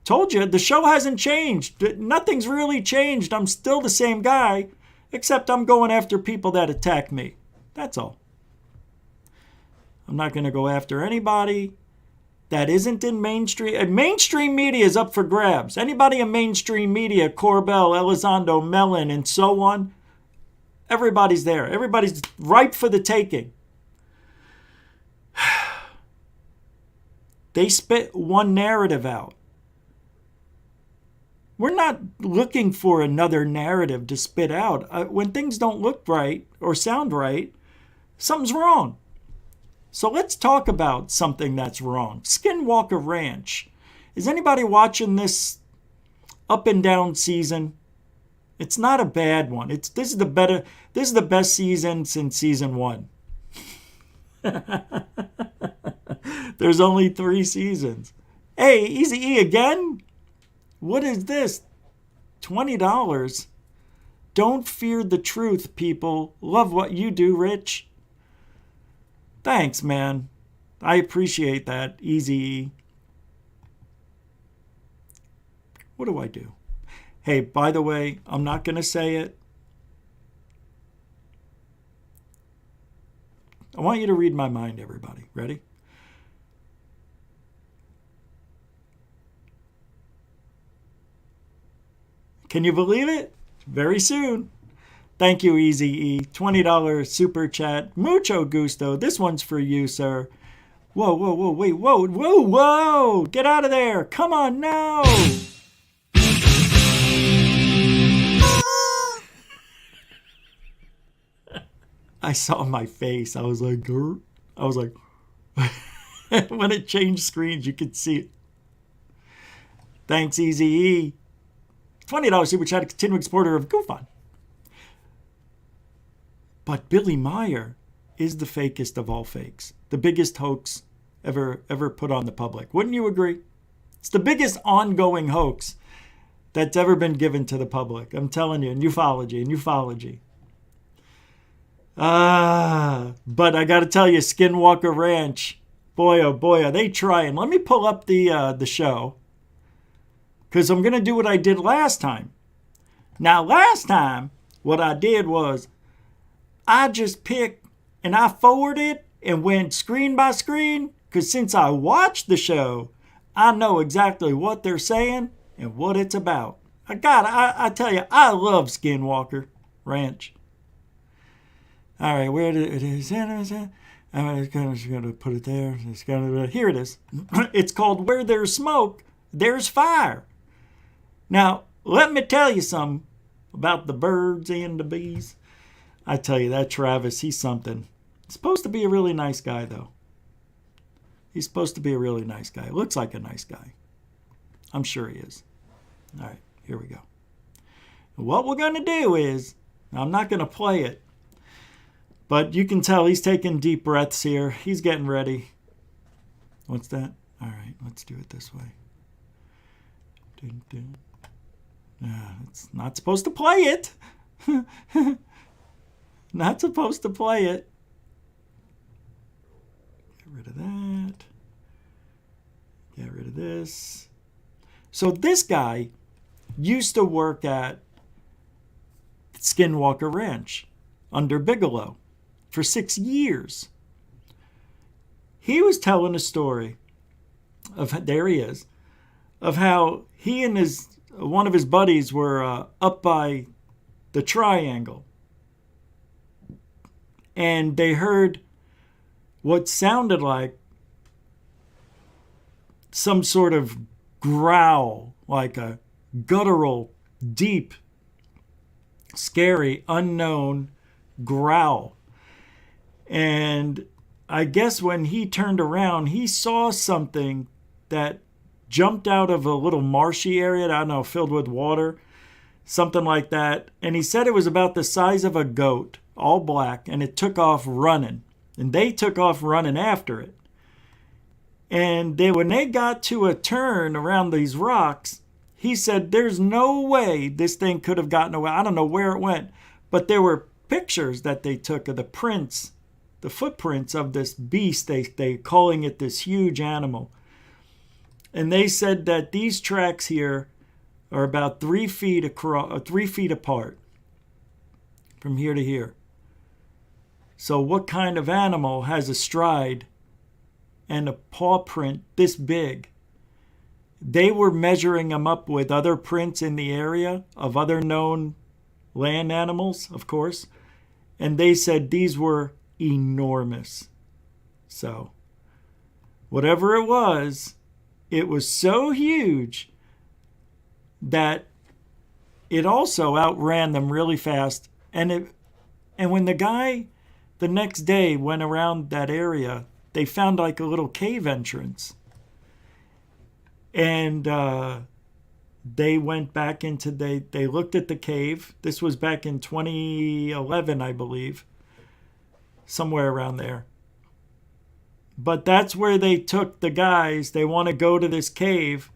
Told you, the show hasn't changed. Nothing's really changed. I'm still the same guy, except I'm going after people that attack me. That's all. I'm not going to go after anybody that isn't in mainstream. And mainstream media is up for grabs. Anybody in mainstream media, Corbell, Elizondo, Mellon, and so on, everybody's there. Everybody's ripe for the taking. They spit one narrative out. We're not looking for another narrative to spit out. When things don't look right or sound right, something's wrong. So let's talk about something that's wrong. Skinwalker Ranch. Is anybody watching this up and down season? It's not a bad one. This is the best season since season 1. There's only 3 seasons. Hey, Easy E again? What is this? $20. Don't fear the truth, people. Love what you do, Rich. Thanks, man. I appreciate that, Easy E. What do I do? Hey, by the way, I'm not going to say it. I want you to read my mind, everybody. Ready? Can you believe it? Very soon. Thank you, Easy E. $20 super chat. Mucho gusto. This one's for you, sir. Whoa, whoa, whoa, wait, whoa, whoa, whoa! Get out of there! Come on, no! I saw my face. I was like, grr. I was like, when it changed screens, you could see it. Thanks, Easy-E. $20 super chat, a continuing supporter of Goof On. But Billy Meier is the fakest of all fakes. The biggest hoax ever put on the public. Wouldn't you agree? It's the biggest ongoing hoax that's ever been given to the public. I'm telling you, in ufology. But I got to tell you, Skinwalker Ranch, boy, oh boy, are they trying. Let me pull up the show, because I'm going to do what I did last time. Now, last time, what I did was I just picked and I forwarded and went screen by screen, because since I watched the show, I know exactly what they're saying and what it's about. I tell you, I love Skinwalker Ranch. All right, where it is? I'm going to put it there. Here it is. It's called Where There's Smoke, There's Fire. Now, let me tell you something about the birds and the bees. I tell you, that Travis, he's something. He's supposed to be a really nice guy, though. He's supposed to be a really nice guy. Looks like a nice guy. I'm sure he is. All right, here we go. What we're going to do is, I'm not going to play it, but you can tell he's taking deep breaths here. He's getting ready. What's that? All right, let's do it this way. It's not supposed to play it. Not supposed to play it. Get rid of that. Get rid of this. So this guy used to work at Skinwalker Ranch under Bigelow for 6 years. He was telling a story of, there he is, of how he and one of his buddies were up by the triangle, and they heard what sounded like some sort of growl, like a guttural, deep, scary, unknown growl. And I guess when he turned around, he saw something that jumped out of a little marshy area, I don't know, filled with water, something like that. And he said it was about the size of a goat, all black, and it took off running. And they took off running after it. And when they got to a turn around these rocks, he said there's no way this thing could have gotten away. I don't know where it went, but there were pictures that they took of the prints, the footprints of this beast, they calling it this huge animal. And they said that these tracks here are about 3 feet across, 3 feet apart from here to here. So what kind of animal has a stride and a paw print this big? They were measuring them up with other prints in the area of other known land animals, of course. And they said these were enormous. So whatever it was so huge that it also outran them really fast. And when the guy the next day went around that area, they found like a little cave entrance. And they went back into, they looked at the cave. This was back in 2011, I believe. Somewhere around there. But that's where they took the guys. They want to go to this cave.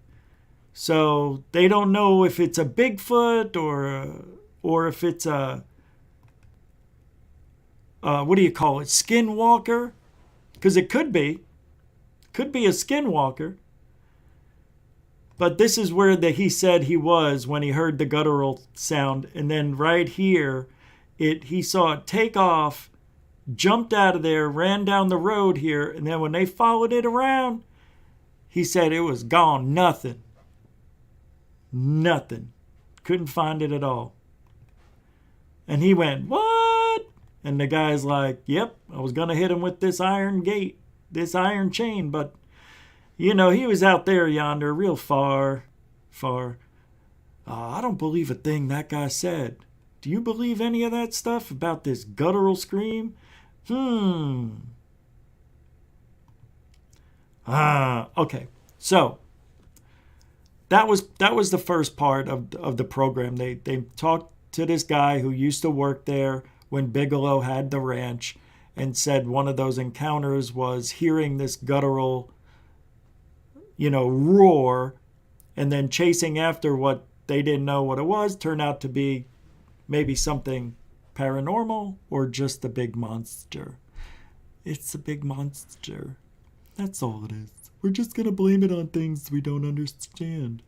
So they don't know if it's a Bigfoot or if it's a, what do you call it, Skinwalker? Because it could be. Could be a Skinwalker. But this is where he said he was when he heard the guttural sound. And then right here, he saw it take off, jumped out of there, ran down the road here. And then when they followed it around, he said it was gone. Nothing. Nothing. Couldn't find it at all. And he went, what? And the guy's like, yep, I was going to hit him with this iron gate. this iron chain, but, you know, he was out there yonder, real far. I don't believe a thing that guy said. Do you believe any of that stuff about this guttural scream? Okay. So that was the first part of the program. They talked to this guy who used to work there when Bigelow had the ranch, and said one of those encounters was hearing this guttural, you know, roar, and then chasing after what they didn't know what it was, turned out to be maybe something paranormal or just a big monster. It's a big monster. That's all it is. We're just going to blame it on things we don't understand.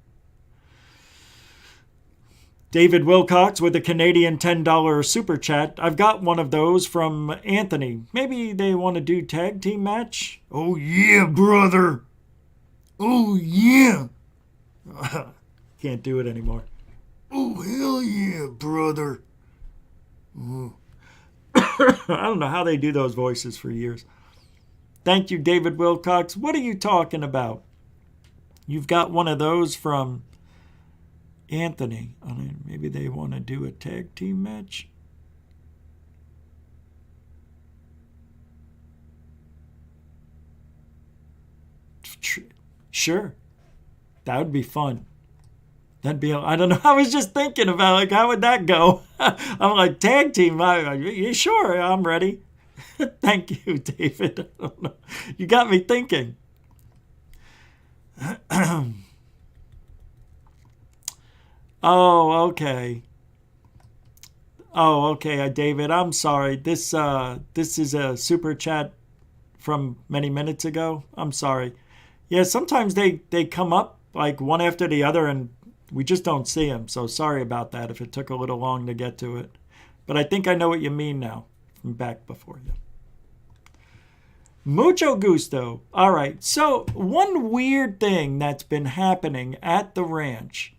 David Wilcox with a Canadian $10 super chat. I've got one of those from Anthony. Maybe they want to do tag team match? Oh yeah, brother. Oh yeah. Can't do it anymore. Oh hell yeah, brother. I don't know how they do those voices for years. Thank you, David Wilcox. What are you talking about? You've got one of those from Anthony. I mean, maybe they want to do a tag team match. Sure. That would be fun. That'd be, I don't know. I was just thinking about, like, how would that go? I'm like, tag team. You sure? I'm ready. Thank you, David. I don't know. You got me thinking. Oh, okay. David, I'm sorry. This is a super chat from many minutes ago. I'm sorry. Yeah, sometimes they come up like one after the other, and we just don't see them. So sorry about that if it took a little long to get to it. But I think I know what you mean now from back before you. Mucho gusto. All right. So one weird thing that's been happening at the ranch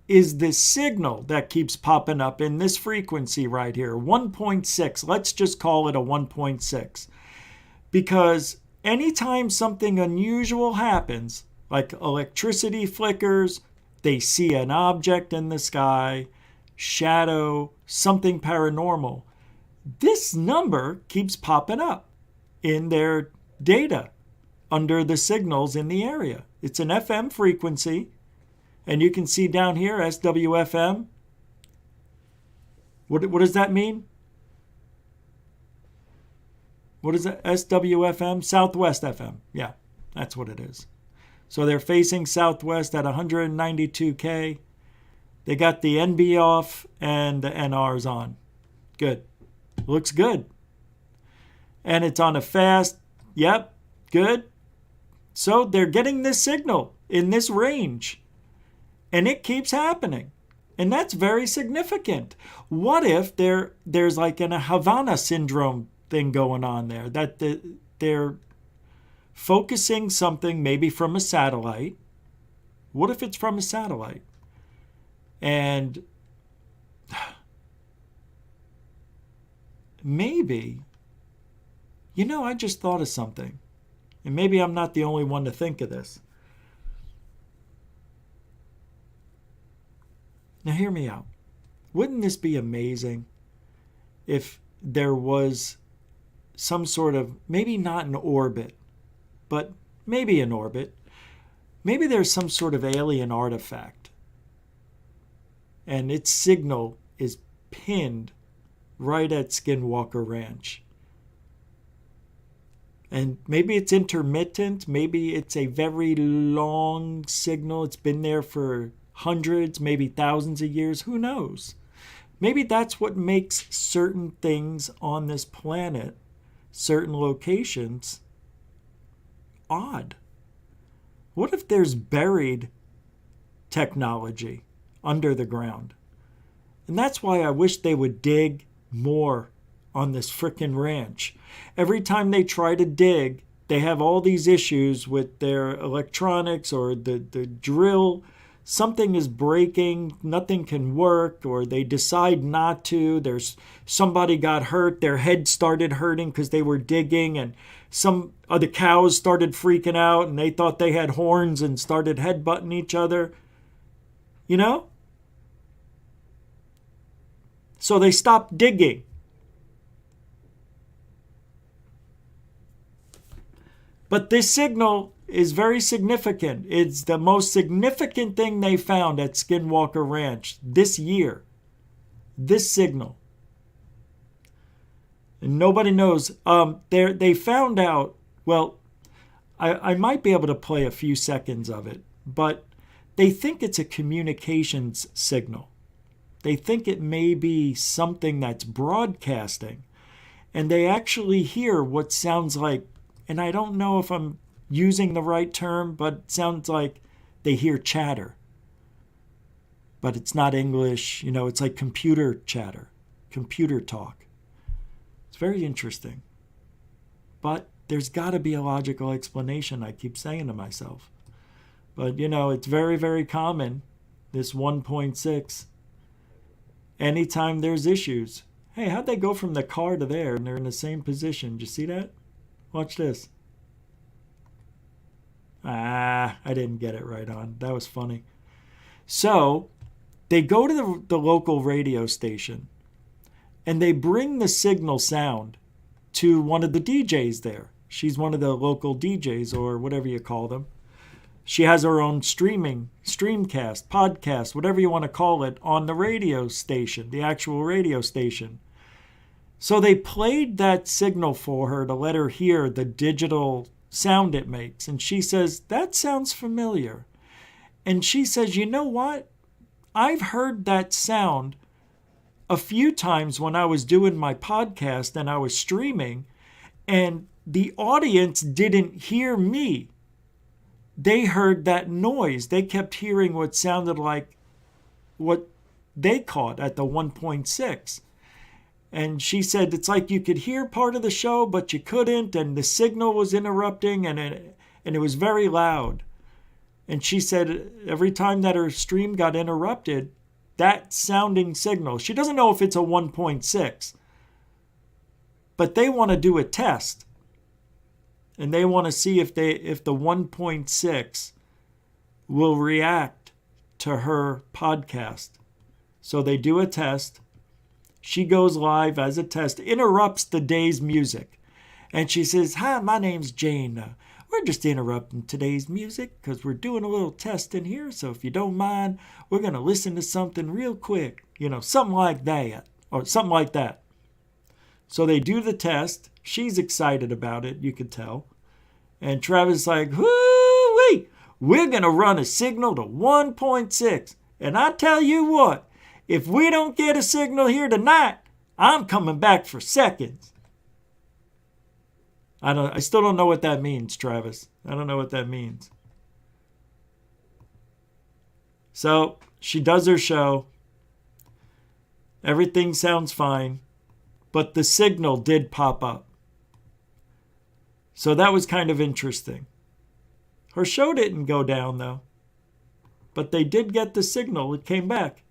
is this signal that keeps popping up in this frequency right here, 1.6. Let's just call it a 1.6. Because anytime something unusual happens, like electricity flickers, they see an object in the sky, shadow, something paranormal, this number keeps popping up in their data under the signals in the area. It's an FM frequency, and you can see down here SWFM. What does that mean? What is it? SWFM? Southwest FM. Yeah, that's what it is. So they're facing southwest at 192K. They got the NB off and the NRs on. Good. Looks good. And it's on a fast. Yep, good. So they're getting this signal in this range. And it keeps happening. And that's very significant. What if there's like a Havana syndrome thing going on there? That they're focusing something maybe from a satellite. What if it's from a satellite? And maybe, I just thought of something. And maybe I'm not the only one to think of this. Now hear me out. Wouldn't this be amazing if there was some sort of, maybe not an orbit, but maybe an orbit. Maybe there's some sort of alien artifact. And its signal is pinned right at Skinwalker Ranch. And maybe it's intermittent. Maybe it's a very long signal. It's been there for hundreds, maybe thousands of years. Who knows? Maybe that's what makes certain things on this planet, certain locations, odd. What if there's buried technology under the ground? And that's why I wish they would dig more on this frickin' ranch. Every time they try to dig, they have all these issues with their electronics or the drill something is breaking, nothing can work, or they decide not to. There's somebody got hurt, their head started hurting because they were digging, and some of the cows started freaking out and they thought they had horns and started headbutting each other. You know? So they stopped digging. But this signal is very significant. It's the most significant thing they found at Skinwalker Ranch this year. This signal. And nobody knows. They found out, well, I might be able to play a few seconds of it, but they think it's a communications signal. They think it may be something that's broadcasting. And they actually hear what sounds like, and I don't know if I'm using the right term, but it sounds like they hear chatter. But it's not English, it's like computer chatter, computer talk. It's very interesting. But there's got to be a logical explanation, I keep saying to myself. But, it's very, very common, this 1.6. Anytime there's issues. Hey, how'd they go from the car to there and they're in the same position? Did you see that? Watch this. I didn't get it right on. That was funny. So, they go to the local radio station and they bring the signal sound to one of the DJs there. She's one of the local DJs or whatever you call them. She has her own streamcast, podcast, whatever you want to call it, on the radio station, the actual radio station. So they played that signal for her to let her hear the digital sound it makes. And she says, that sounds familiar. And she says, you know what? I've heard that sound a few times when I was doing my podcast and I was streaming, and the audience didn't hear me. They heard that noise. They kept hearing what sounded like what they caught at the 1.6. And she said it's like you could hear part of the show, but you couldn't, and the signal was interrupting, and it was very loud. And she said every time that her stream got interrupted, that sounding signal, she doesn't know if it's a 1.6, but they want to do a test. And they want to see if the 1.6 will react to her podcast. So they do a test. She goes live as a test, interrupts the day's music. And she says, hi, my name's Jane. We're just interrupting today's music because we're doing a little test in here. So if you don't mind, we're going to listen to something real quick. Something like that. Or something like that. So they do the test. She's excited about it, you could tell. And Travis is like, whoo-wee, we're going to run a signal to 1.6. And I tell you what, if we don't get a signal here tonight, I'm coming back for seconds. I still don't know what that means, Travis. I don't know what that means. So she does her show. Everything sounds fine. But the signal did pop up. So that was kind of interesting. Her show didn't go down, though. But they did get the signal. It came back.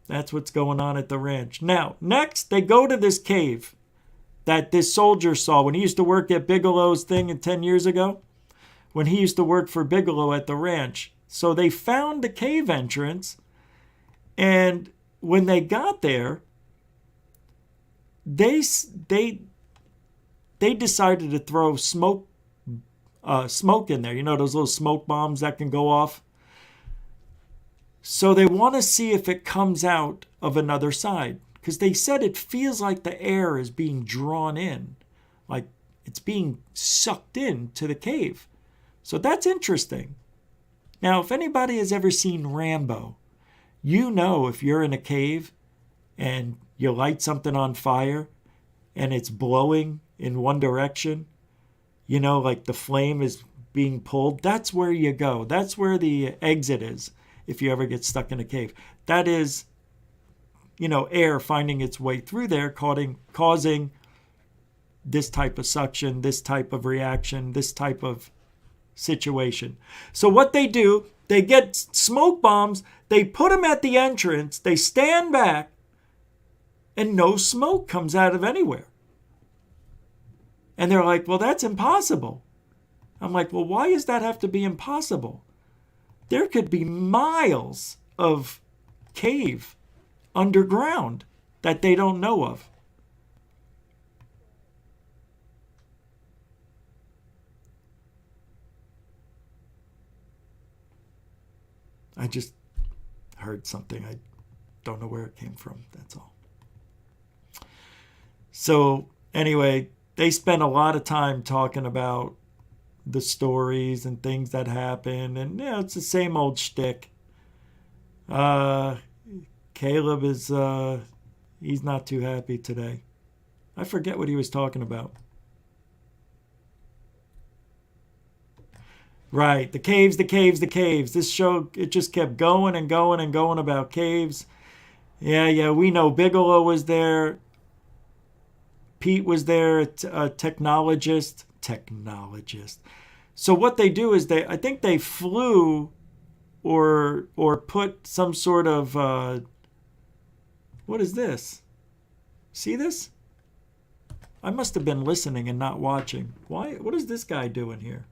That's what's going on at the ranch. Now, next, they go to this cave that this soldier saw when he used to work at Bigelow's thing 10 years ago. When he used to work for Bigelow at the ranch. So they found the cave entrance. And when they got there, they decided to throw smoke in there. Those little smoke bombs that can go off. So they want to see if it comes out of another side. Because they said it feels like the air is being drawn in. Like it's being sucked into the cave. So that's interesting. Now, if anybody has ever seen Rambo, if you're in a cave and you light something on fire and it's blowing in one direction, like the flame is being pulled, that's where you go. That's where the exit is if you ever get stuck in a cave. That is, air finding its way through there, causing this type of suction, this type of reaction, this type of situation. So what they do, they get smoke bombs, they put them at the entrance, they stand back, and no smoke comes out of anywhere. And they're like, well, that's impossible. I'm like, well, why does that have to be impossible? There could be miles of cave underground that they don't know of. I just heard something. I don't know where it came from. That's all. So anyway, they spent a lot of time talking about the stories and things that happen. And, it's the same old shtick. Caleb is, he's not too happy today. I forget what he was talking about. Right, the caves. This show, it just kept going and going and going about caves. Yeah, we know Bigelow was there. Pete was there, a technologist. So what they do is I think they flew or put some sort of, what is this? See this? I must have been listening and not watching. What is this guy doing here?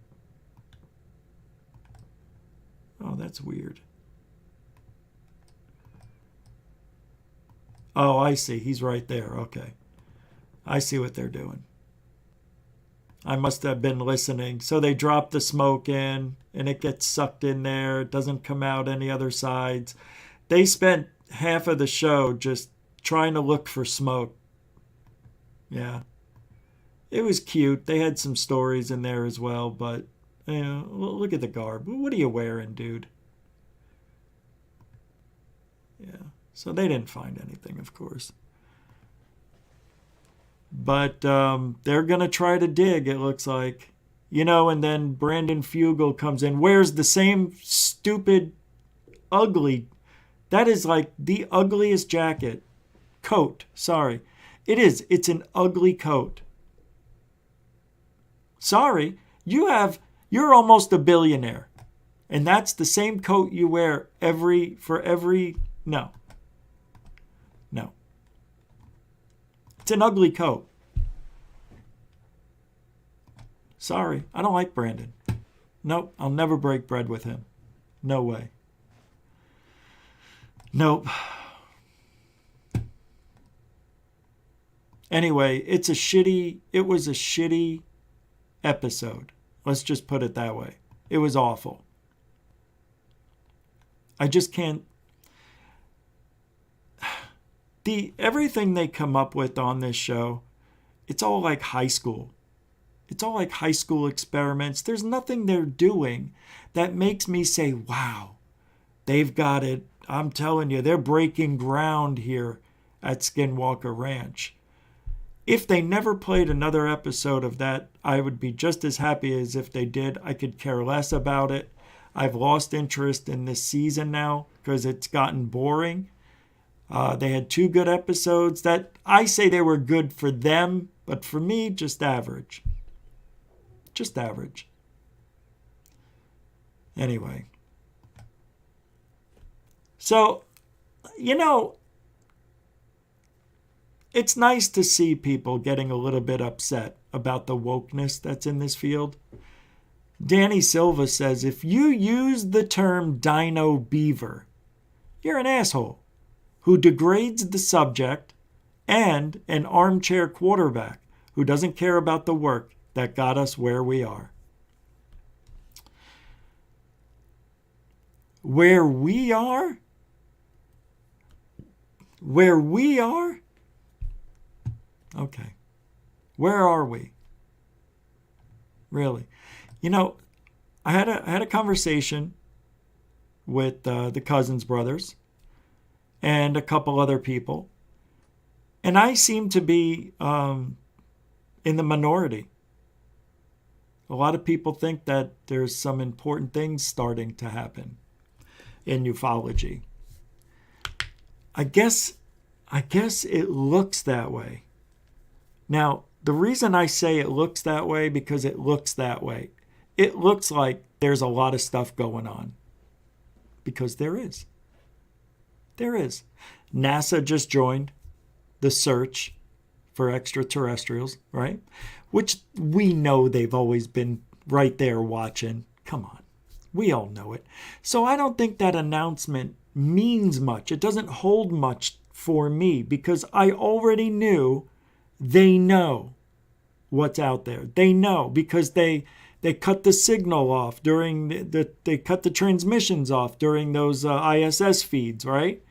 Oh, that's weird. Oh, I see. He's right there. Okay. I see what they're doing. I must have been listening. So they drop the smoke in, and it gets sucked in there. It doesn't come out any other sides. They spent half of the show just trying to look for smoke. Yeah. It was cute. They had some stories in there as well, but look at the garb. What are you wearing, dude? Yeah. So they didn't find anything, of course. But they're going to try to dig, it looks like. And then Brandon Fugel comes in, wears the same stupid, ugly, that is like the ugliest coat. Sorry. It is. It's an ugly coat. Sorry. You're almost a billionaire. And that's the same coat you wear no. It's an ugly coat. Sorry, I don't like Brandon. Nope, I'll never break bread with him. No way. Nope. Anyway, it was a shitty episode. Let's just put it that way. It was awful. I just can't. Everything they come up with on this show, it's all like high school. It's all like high school experiments. There's nothing they're doing that makes me say, wow, they've got it. I'm telling you, they're breaking ground here at Skinwalker Ranch. If they never played another episode of that, I would be just as happy as if they did. I could care less about it. I've lost interest in this season now because it's gotten boring. They had 2 good episodes that I say they were good for them, but for me, just average. Just average. Anyway. So, it's nice to see people getting a little bit upset about the wokeness that's in this field. Danny Silva says, if you use the term dino beaver, you're an asshole who degrades the subject and an armchair quarterback who doesn't care about the work that got us where we are. Where we are? Where we are? Okay. Where are we? Really? I had a conversation with the Cousins brothers and a couple other people, and I seem to be in the minority. A lot of people think that there's some important things starting to happen in ufology. I guess it looks that way. Now, the reason I say it looks that way, because it looks that way. it looks like there's a lot of stuff going on. Because there is. There is. NASA just joined the search for extraterrestrials, right? Which we know they've always been right there watching. Come on. We all know it. So I don't think that announcement means much. It doesn't hold much for me because I already knew they know what's out there. They know because they cut the signal off during they cut the transmissions off during those ISS feeds, right?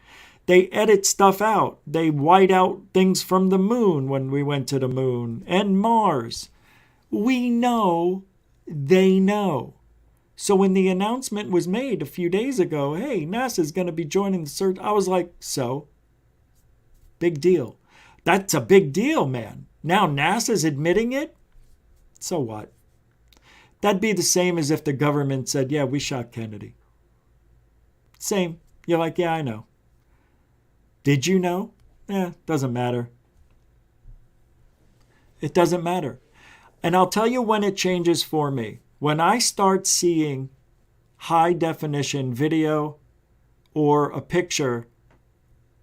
They edit stuff out. They white out things from the moon when we went to the moon and Mars. We know they know. So when the announcement was made a few days ago, hey, NASA's going to be joining the search, I was like, so? Big deal. That's a big deal, man. Now NASA's admitting it? So what? That'd be the same as if the government said, yeah, we shot Kennedy. Same. You're like, yeah, I know. Did you know? Doesn't matter. It doesn't matter. And I'll tell you when it changes for me. When I start seeing high definition video or a picture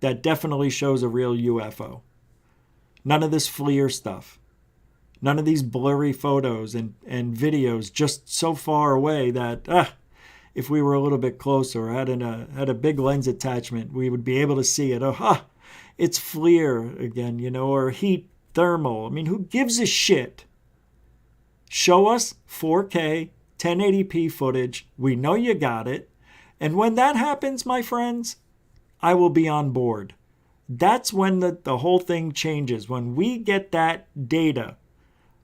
that definitely shows a real UFO. None of this FLIR stuff. None of these blurry photos and videos just so far away that if we were a little bit closer or had a big lens attachment, we would be able to see it. It's FLIR again, or heat thermal. I mean, who gives a shit? Show us 4K, 1080p footage. We know you got it. And when that happens, my friends, I will be on board. That's when the whole thing changes. When we get that data,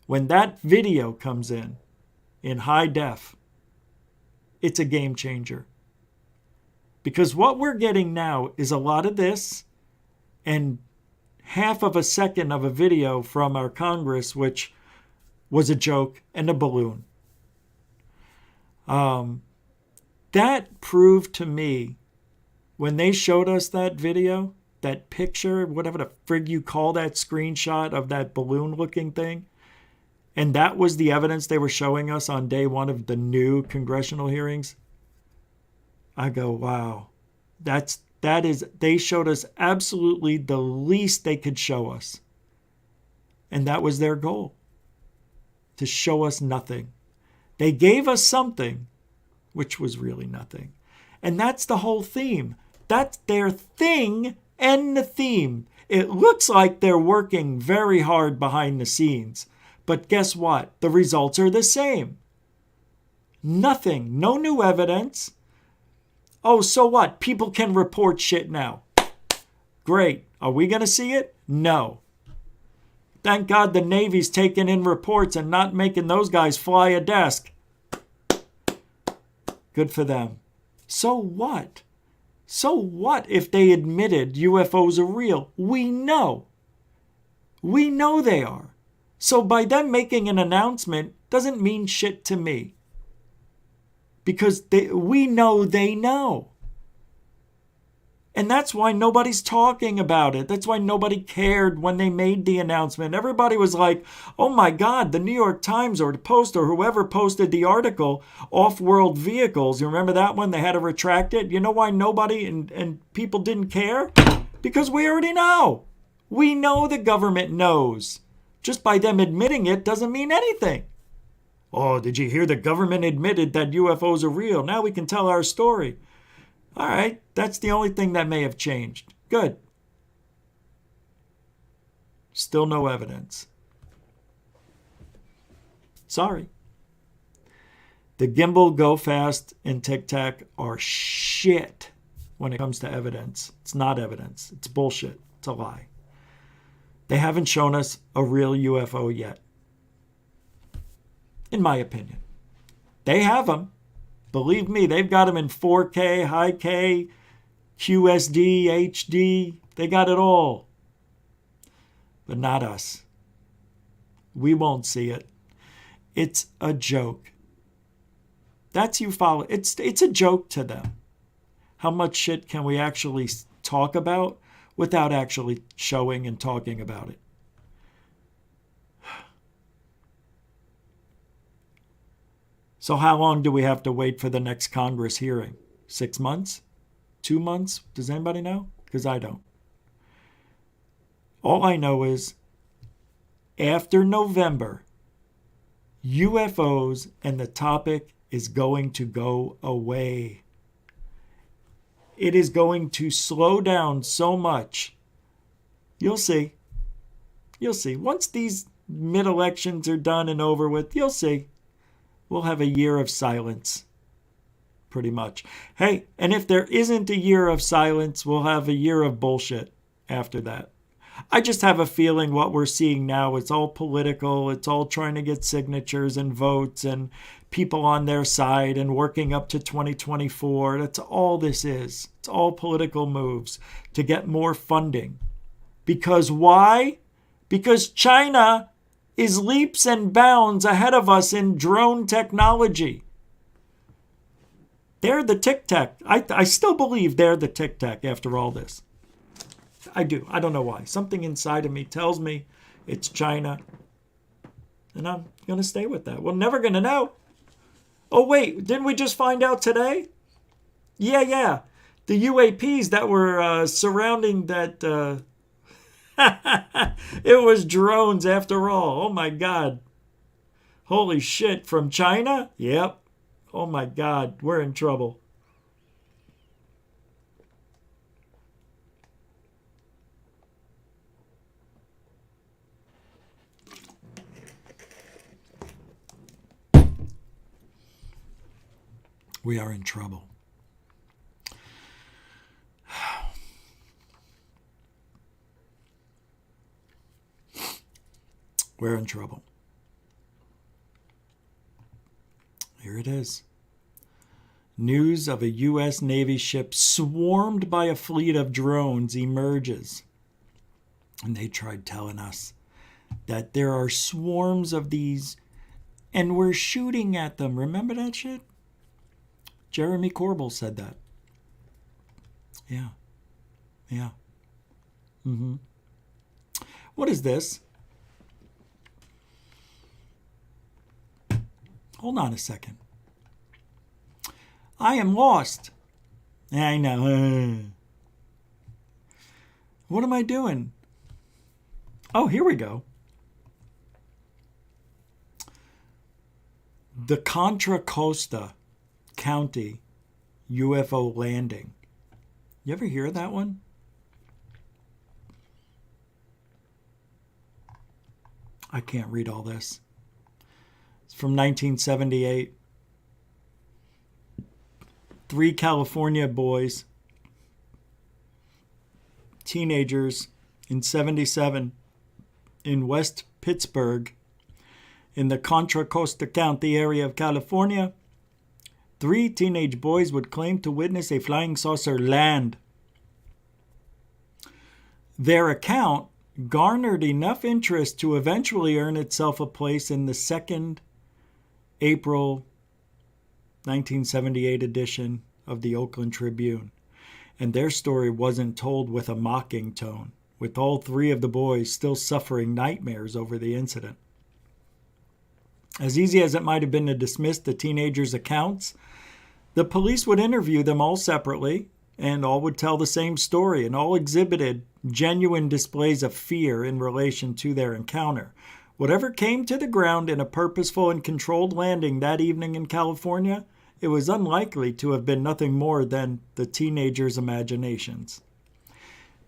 when that video comes in high def, it's a game changer. Because what we're getting now is a lot of this and half of a second of a video from our Congress, which was a joke and a balloon. That proved to me, when they showed us that video, that picture, whatever the frig you call that screenshot of that balloon-looking thing, and that was the evidence they were showing us on day one of the new congressional hearings, I go, wow, they showed us absolutely the least they could show us. And that was their goal. To show us nothing. They gave us something, which was really nothing. And that's the whole theme. That's their thing and the theme. It looks like they're working very hard behind the scenes. But guess what? The results are the same. Nothing. No new evidence. Oh, so what? People can report shit now. Great. Are we going to see it? No. Thank God the Navy's taking in reports and not making those guys fly a desk. Good for them. So what? So what if they admitted UFOs are real? We know. We know they are. So by them making an announcement doesn't mean shit to me. Because we know they know. And that's why nobody's talking about it. That's why nobody cared when they made the announcement. Everybody was like, oh my God, the New York Times or the Post or whoever posted the article, off-world vehicles. You remember that one? They had to retract it. You know why nobody and people didn't care? Because we already know. We know the government knows. Just by them admitting it doesn't mean anything. Oh, did you hear the government admitted that UFOs are real? Now we can tell our story. All right, that's the only thing that may have changed. Good. Still no evidence. Sorry. The gimbal, go fast, and tic-tac are shit when it comes to evidence. It's not evidence. It's bullshit. It's a lie. They haven't shown us a real UFO yet. In my opinion. They have them. Believe me, they've got them in 4K, high K, QSD, HD. They got it all. But not us. We won't see it. It's a joke. That's ufology. It's a joke to them. How much shit can we actually talk about without actually showing and talking about it? So how long do we have to wait for the next Congress hearing? 6 months? 2 months? Does anybody know? Because I don't. All I know is after November, UFOs and the topic is going to go away. It is going to slow down so much. You'll see. You'll see. Once these mid-elections are done and over with, you'll see. We'll have a year of silence. Pretty much. Hey, and if there isn't a year of silence, we'll have a year of bullshit after that. I just have a feeling what we're seeing now, it's all political. It's all trying to get signatures and votes and people on their side and working up to 2024. That's all this is. It's all political moves to get more funding. Because why? Because China is leaps and bounds ahead of us in drone technology. They're the tic-tac. I still believe they're the tic-tac after all this. I do. I don't know why. Something inside of me tells me it's China. And I'm going to stay with that. We're never going to know. Oh, wait. Didn't we just find out today? Yeah. The UAPs that were surrounding that... it was drones after all. Oh, my God. Holy shit. From China? Yep. Oh, my God. We're in trouble. We are in trouble. We're in trouble. Here it is. News of a U.S. Navy ship swarmed by a fleet of drones emerges. And they tried telling us that there are swarms of these and we're shooting at them. Remember that shit? Jeremy Corbell said that. Yeah. What is this? Hold on a second. I am lost. I know. What am I doing? Oh, here we go. The Contra Costa County UFO landing. You ever hear that one? I can't read all this. It's from 1978. 3 California boys, teenagers in 77 in West Pittsburgh in the Contra Costa County area of California. 3 teenage boys would claim to witness a flying saucer land. Their account garnered enough interest to eventually earn itself a place in the second April 1978 edition of the Oakland Tribune. And their story wasn't told with a mocking tone, with all 3 of the boys still suffering nightmares over the incident. As easy as it might have been to dismiss the teenagers' accounts, the police would interview them all separately, and all would tell the same story, and all exhibited genuine displays of fear in relation to their encounter. Whatever came to the ground in a purposeful and controlled landing that evening in California, it was unlikely to have been nothing more than the teenagers' imaginations.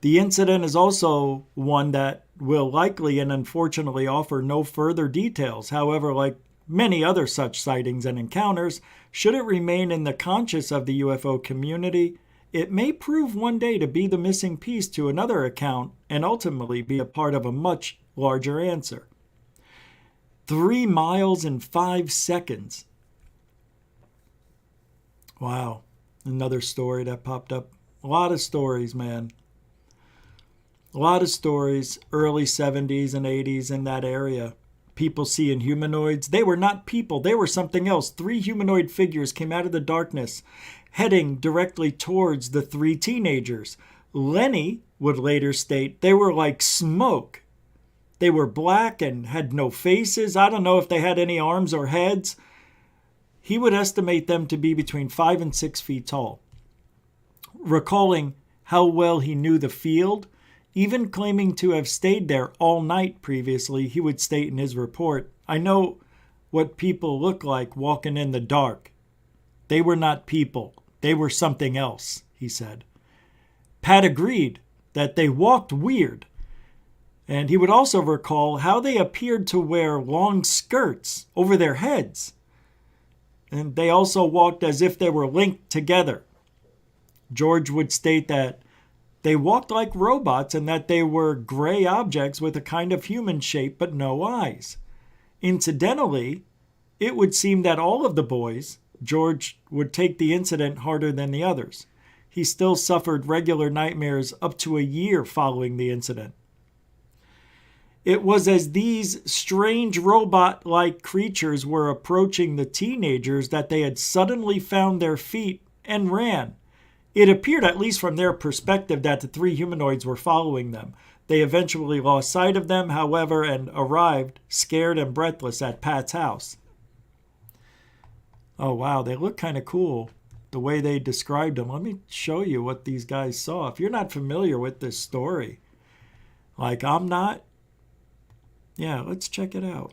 The incident is also one that will likely and unfortunately offer no further details. However, like many other such sightings and encounters, should it remain in the conscious of the UFO community, it may prove one day to be the missing piece to another account and ultimately be a part of a much larger answer. 3 miles in 5 seconds. Wow. Another story that popped up. A lot of stories, man. A lot of stories, early 70s and 80s in that area. People seeing humanoids. They were not people. They were something else. 3 humanoid figures came out of the darkness, heading directly towards the 3 teenagers. Lenny would later state they were like smoke. They were black and had no faces. I don't know if they had any arms or heads. he would estimate them to be between 5 and 6 feet tall. Recalling how well he knew the field, even claiming to have stayed there all night previously, he would state in his report, "I know what people look like walking in the dark. They were not people. They were something else," he said. Pat agreed that they walked weird, and he would also recall how they appeared to wear long skirts over their heads. And they also walked as if they were linked together. George would state that they walked like robots and that they were gray objects with a kind of human shape but no eyes. Incidentally, it would seem that all of the boys, George would take the incident harder than the others. He still suffered regular nightmares up to a year following the incident. It was as these strange robot-like creatures were approaching the teenagers that they had suddenly found their feet and ran. It appeared, at least from their perspective, that the 3 humanoids were following them. They eventually lost sight of them, however, and arrived, scared and breathless, at Pat's house. Oh, wow, they look kind of cool, the way they described them. Let me show you what these guys saw. If you're not familiar with this story, like I'm not, yeah, let's check it out.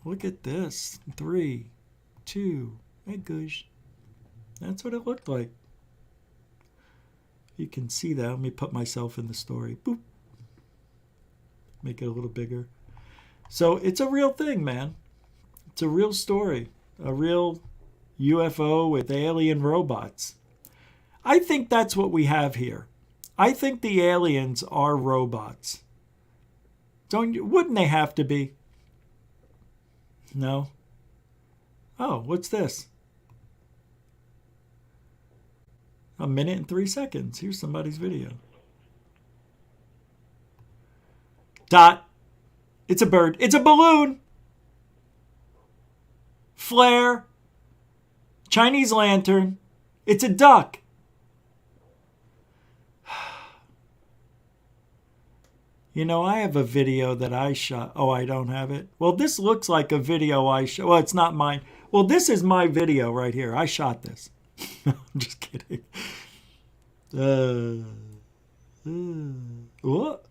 Look at this. 3, 2, hey, gosh. That's what it looked like. You can see that. Let me put myself in the story. Boop. Make it a little bigger. So it's a real thing, man. It's a real story. A real UFO with alien robots. I think that's what we have here. I think the aliens are robots. Wouldn't they have to be? No. Oh, what's this? 1 minute and 3 seconds. Here's somebody's video. Dot. It's a bird. It's a balloon. Flare. Chinese lantern. It's a duck. You know, I have a video that I shot. Oh, I don't have it. Well, this looks like a video I shot. Well, it's not mine. Well, this is my video right here. I shot this. I'm just kidding. What?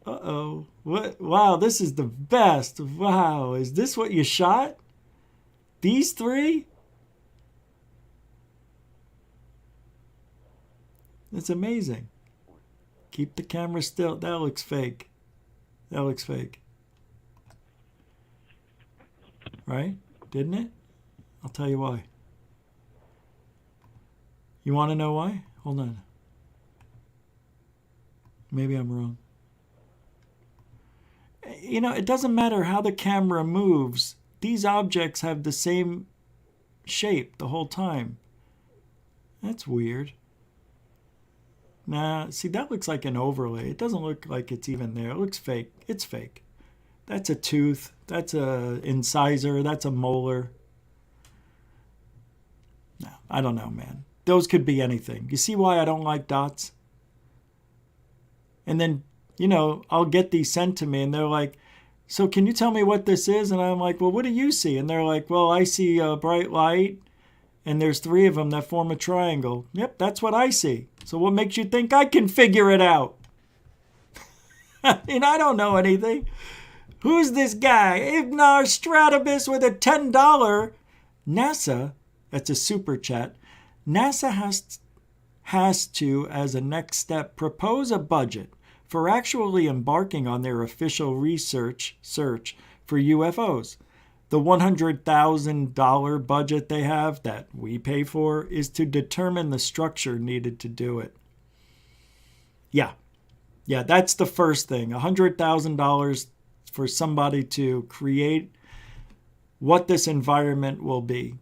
Uh-oh. What? Wow, this is the best. Wow, is this what you shot? These 3? That's amazing. Keep the camera still. That looks fake. That looks fake. Right? Didn't it? I'll tell you why. You want to know why? Hold on. Maybe I'm wrong. You know, it doesn't matter how the camera moves. These objects have the same shape the whole time. That's weird. Nah, see, that looks like an overlay. It doesn't look like it's even there. It looks fake. It's fake. That's a tooth. That's a incisor. That's a molar. No, I don't know, man. Those could be anything. You see why I don't like dots? And then, you know, I'll get these sent to me and they're like, so can you tell me what this is? And I'm like, well, what do you see? And they're like, well, I see a bright light and there's 3 of them that form a triangle. Yep, that's what I see. So what makes you think I can figure it out? And I don't know anything. Who's this guy? Ibnar Stratabus with a $10. NASA, that's a super chat. NASA has to, as a next step, propose a budget for actually embarking on their official research search for UFOs. The $100,000 budget they have that we pay for is to determine the structure needed to do it. Yeah, that's the first thing. $100,000 for somebody to create what this environment will be.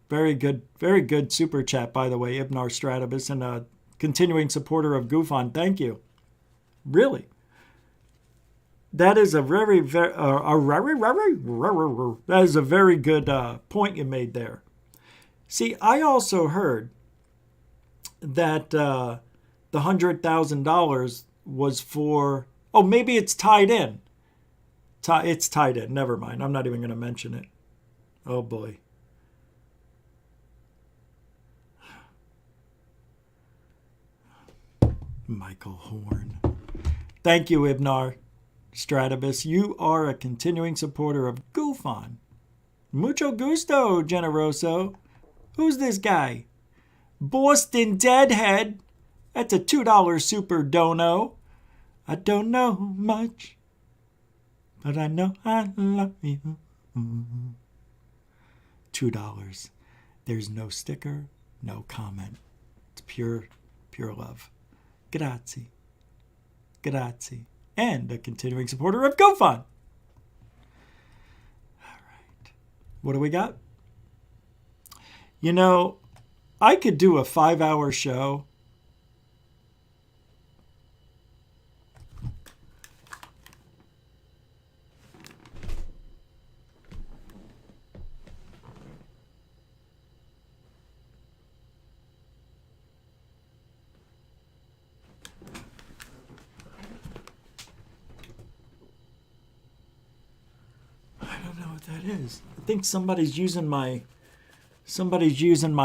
Very good super chat, by the way, Ibnar Stratabus, and a continuing supporter of Goofon. Thank you. Really. That is a very good point you made there. See, I also heard that the $100,000 was for, oh, maybe it's tied in. It's tied in. Never mind. I'm not even going to mention it. Oh, boy. Michael Horn. Thank you, Ibnar Stratibus. You are a continuing supporter of Goofon. Mucho gusto, Generoso. Who's this guy? Boston Deadhead. That's a $2 super dono. I don't know much, but I know I love you. $2. There's no sticker, no comment. It's pure love. Grazie. Grazie. And a continuing supporter of GoFund. All right. What do we got? You know, I could do a 5-hour show. That is. I think somebody's using my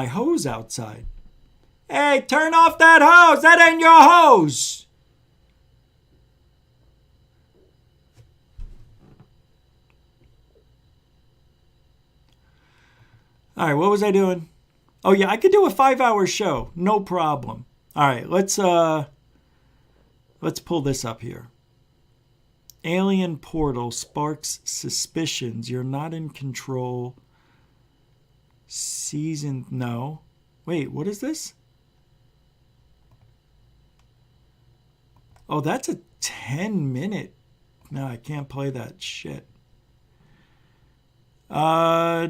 hose outside. Hey, turn off that hose. That ain't your hose. All right, what was I doing? Oh yeah, I could do a 5-hour show. No problem. All right, let's pull this up here. Alien portal sparks suspicions. You're not in control. No. Wait, what is this? Oh, that's a 10-minute. No, I can't play that shit. Oh,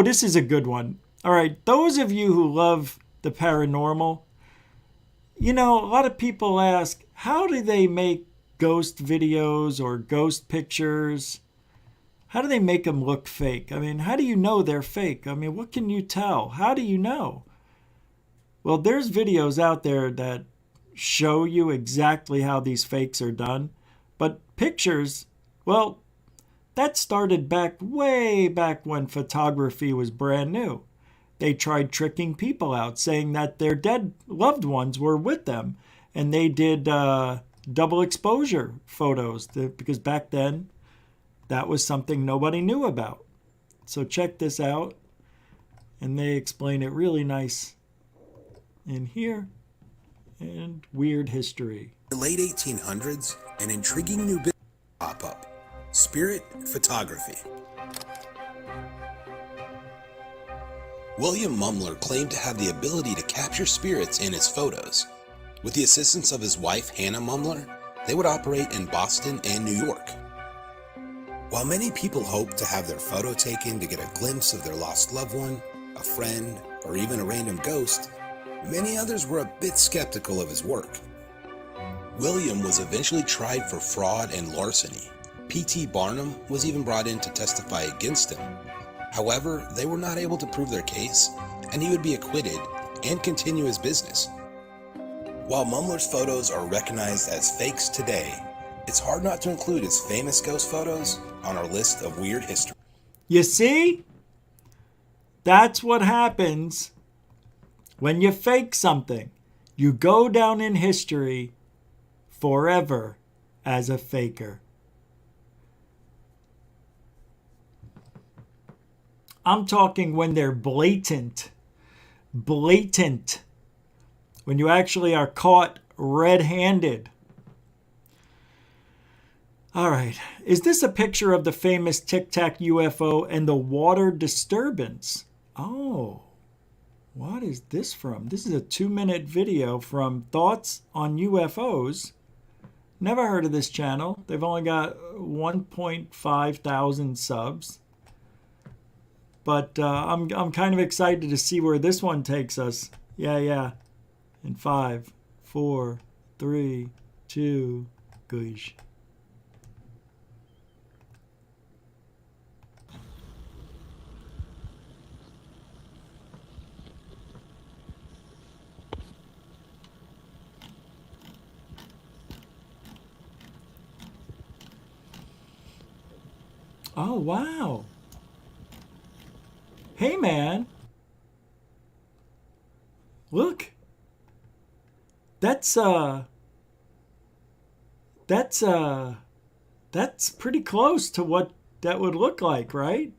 this is a good one. All right, those of you who love the paranormal, you know, a lot of people ask, how do they make ghost videos or ghost pictures? How do they make them look fake? I mean, how do you know they're fake? I mean, what can you tell? How do you know? Well, there's videos out there that show you exactly how these fakes are done. But pictures, well, that started way back when photography was brand new. They tried tricking people out, saying that their dead loved ones were with them. And they did double exposure photos because back then that was something nobody knew about. So check this out. And they explain it really nice in here. And weird history. In the late 1800s, an intriguing new business pop up. Spirit photography. William Mumler claimed to have the ability to capture spirits in his photos. With the assistance of his wife, Hannah Mumler, they would operate in Boston and New York. While many people hoped to have their photo taken to get a glimpse of their lost loved one, a friend, or even a random ghost, many others were a bit skeptical of his work. William was eventually tried for fraud and larceny. P.T. Barnum was even brought in to testify against him. However, they were not able to prove their case, and he would be acquitted and continue his business. While Mumler's photos are recognized as fakes today, it's hard not to include his famous ghost photos on our list of weird history. You see? That's what happens when you fake something. You go down in history forever as a faker. I'm talking when they're blatant. Blatant. When you actually are caught red-handed. All right. Is this a picture of the famous tic-tac UFO and the water disturbance? Oh. What is this from? This is a 2-minute video from Thoughts on UFOs. Never heard of this channel. They've only got 1.5 thousand subs. But I'm kind of excited to see where this one takes us. Yeah. In 5, 4, 3, 2, gosh. Oh, wow. Hey, man. Look. That's pretty close to what that would look like, right?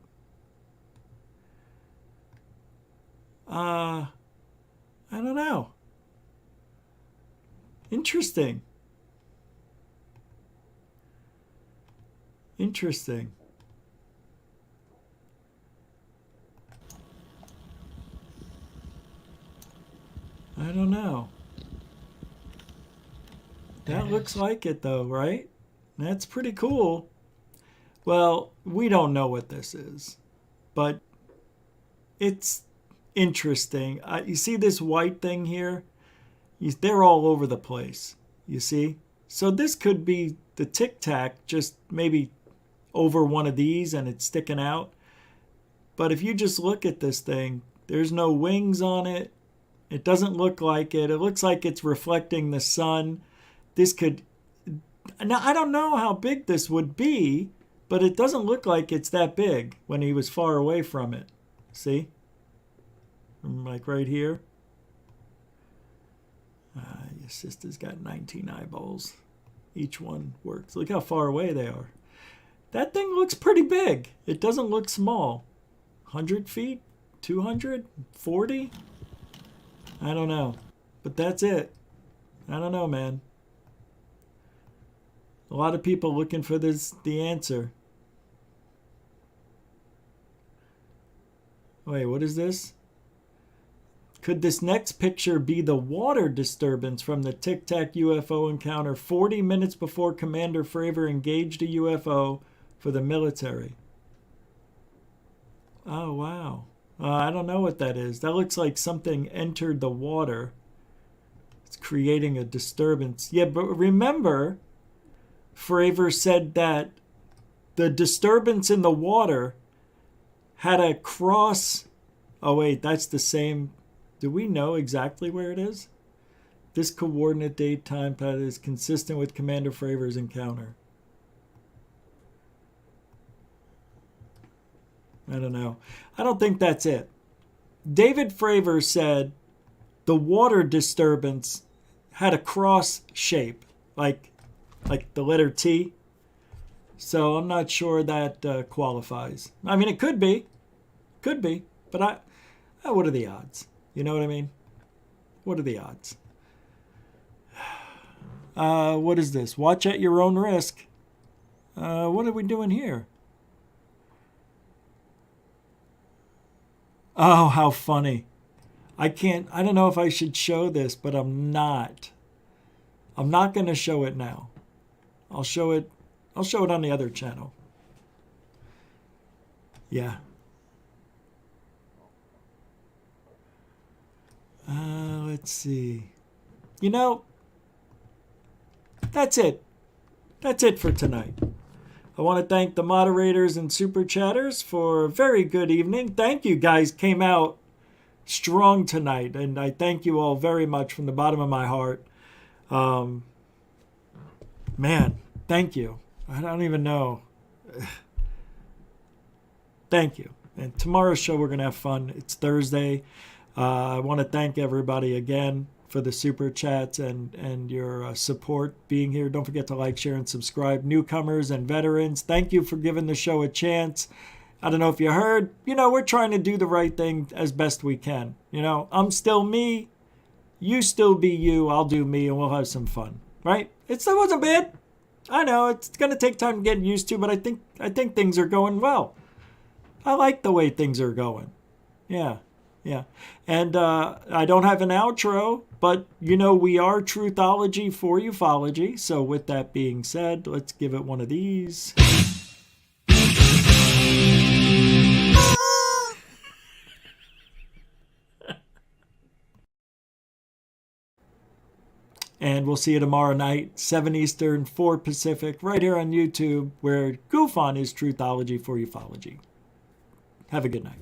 I don't know. Interesting. Interesting. I don't know. That looks like it though, right? That's pretty cool. Well, we don't know what this is, but it's interesting. You see this white thing here? They're all over the place, you see? So this could be the tic-tac, just maybe over one of these and it's sticking out. But if you just look at this thing, there's no wings on it. It doesn't look like it. It looks like it's reflecting the sun. This could... Now, I don't know how big this would be, but it doesn't look like it's that big when he was far away from it. See? Like right here. Your sister's got 19 eyeballs. Each one works. Look how far away they are. That thing looks pretty big. It doesn't look small. 100 feet? 200? 40? I don't know. But that's it. I don't know, man. A lot of people looking for the answer. Wait, what is this? Could this next picture be the water disturbance from the tic-tac UFO encounter 40 minutes before Commander Fravor engaged a UFO for the military? Oh, wow. I don't know what that is. That looks like something entered the water. It's creating a disturbance. Yeah, but remember, Fravor said that the disturbance in the water had a cross. Oh, wait, that's the same. Do we know exactly where it is? This coordinate date time pattern is consistent with Commander Fravor's encounter. I don't know. I don't think that's it. David Fravor said the water disturbance had a cross shape, like the letter T. So I'm not sure that qualifies. I mean, it could be. Could be. But what are the odds? You know what I mean? What are the odds? What is this? Watch at your own risk. What are we doing here? Oh, how funny. I don't know if I should show this, but I'm not. I'm not going to show it now. I'll show it on the other channel. Yeah. Let's see. You know, that's it. That's it for tonight. I want to thank the moderators and super chatters for a very good evening. Thank you guys. Came out strong tonight, and I thank you all very much from the bottom of my heart. Man, thank you. I don't even know. Thank you. And tomorrow's show, we're going to have fun. It's Thursday. I want to thank everybody again for the super chats and your support being here. Don't forget to like, share, and subscribe. Newcomers and veterans, thank you for giving the show a chance. I don't know if you heard, we're trying to do the right thing as best we can. I'm still me. You still be you. I'll do me, and we'll have some fun. Right? It still wasn't bad. I know it's going to take time to get used to, but I think things are going well. I like the way things are going. Yeah. And I don't have an outro, but we are Truthology for ufology. So with that being said, let's give it one of these. And we'll see you tomorrow night, 7 Eastern, 4 Pacific, right here on YouTube, where Goof On is Truthology for ufology. Have a good night.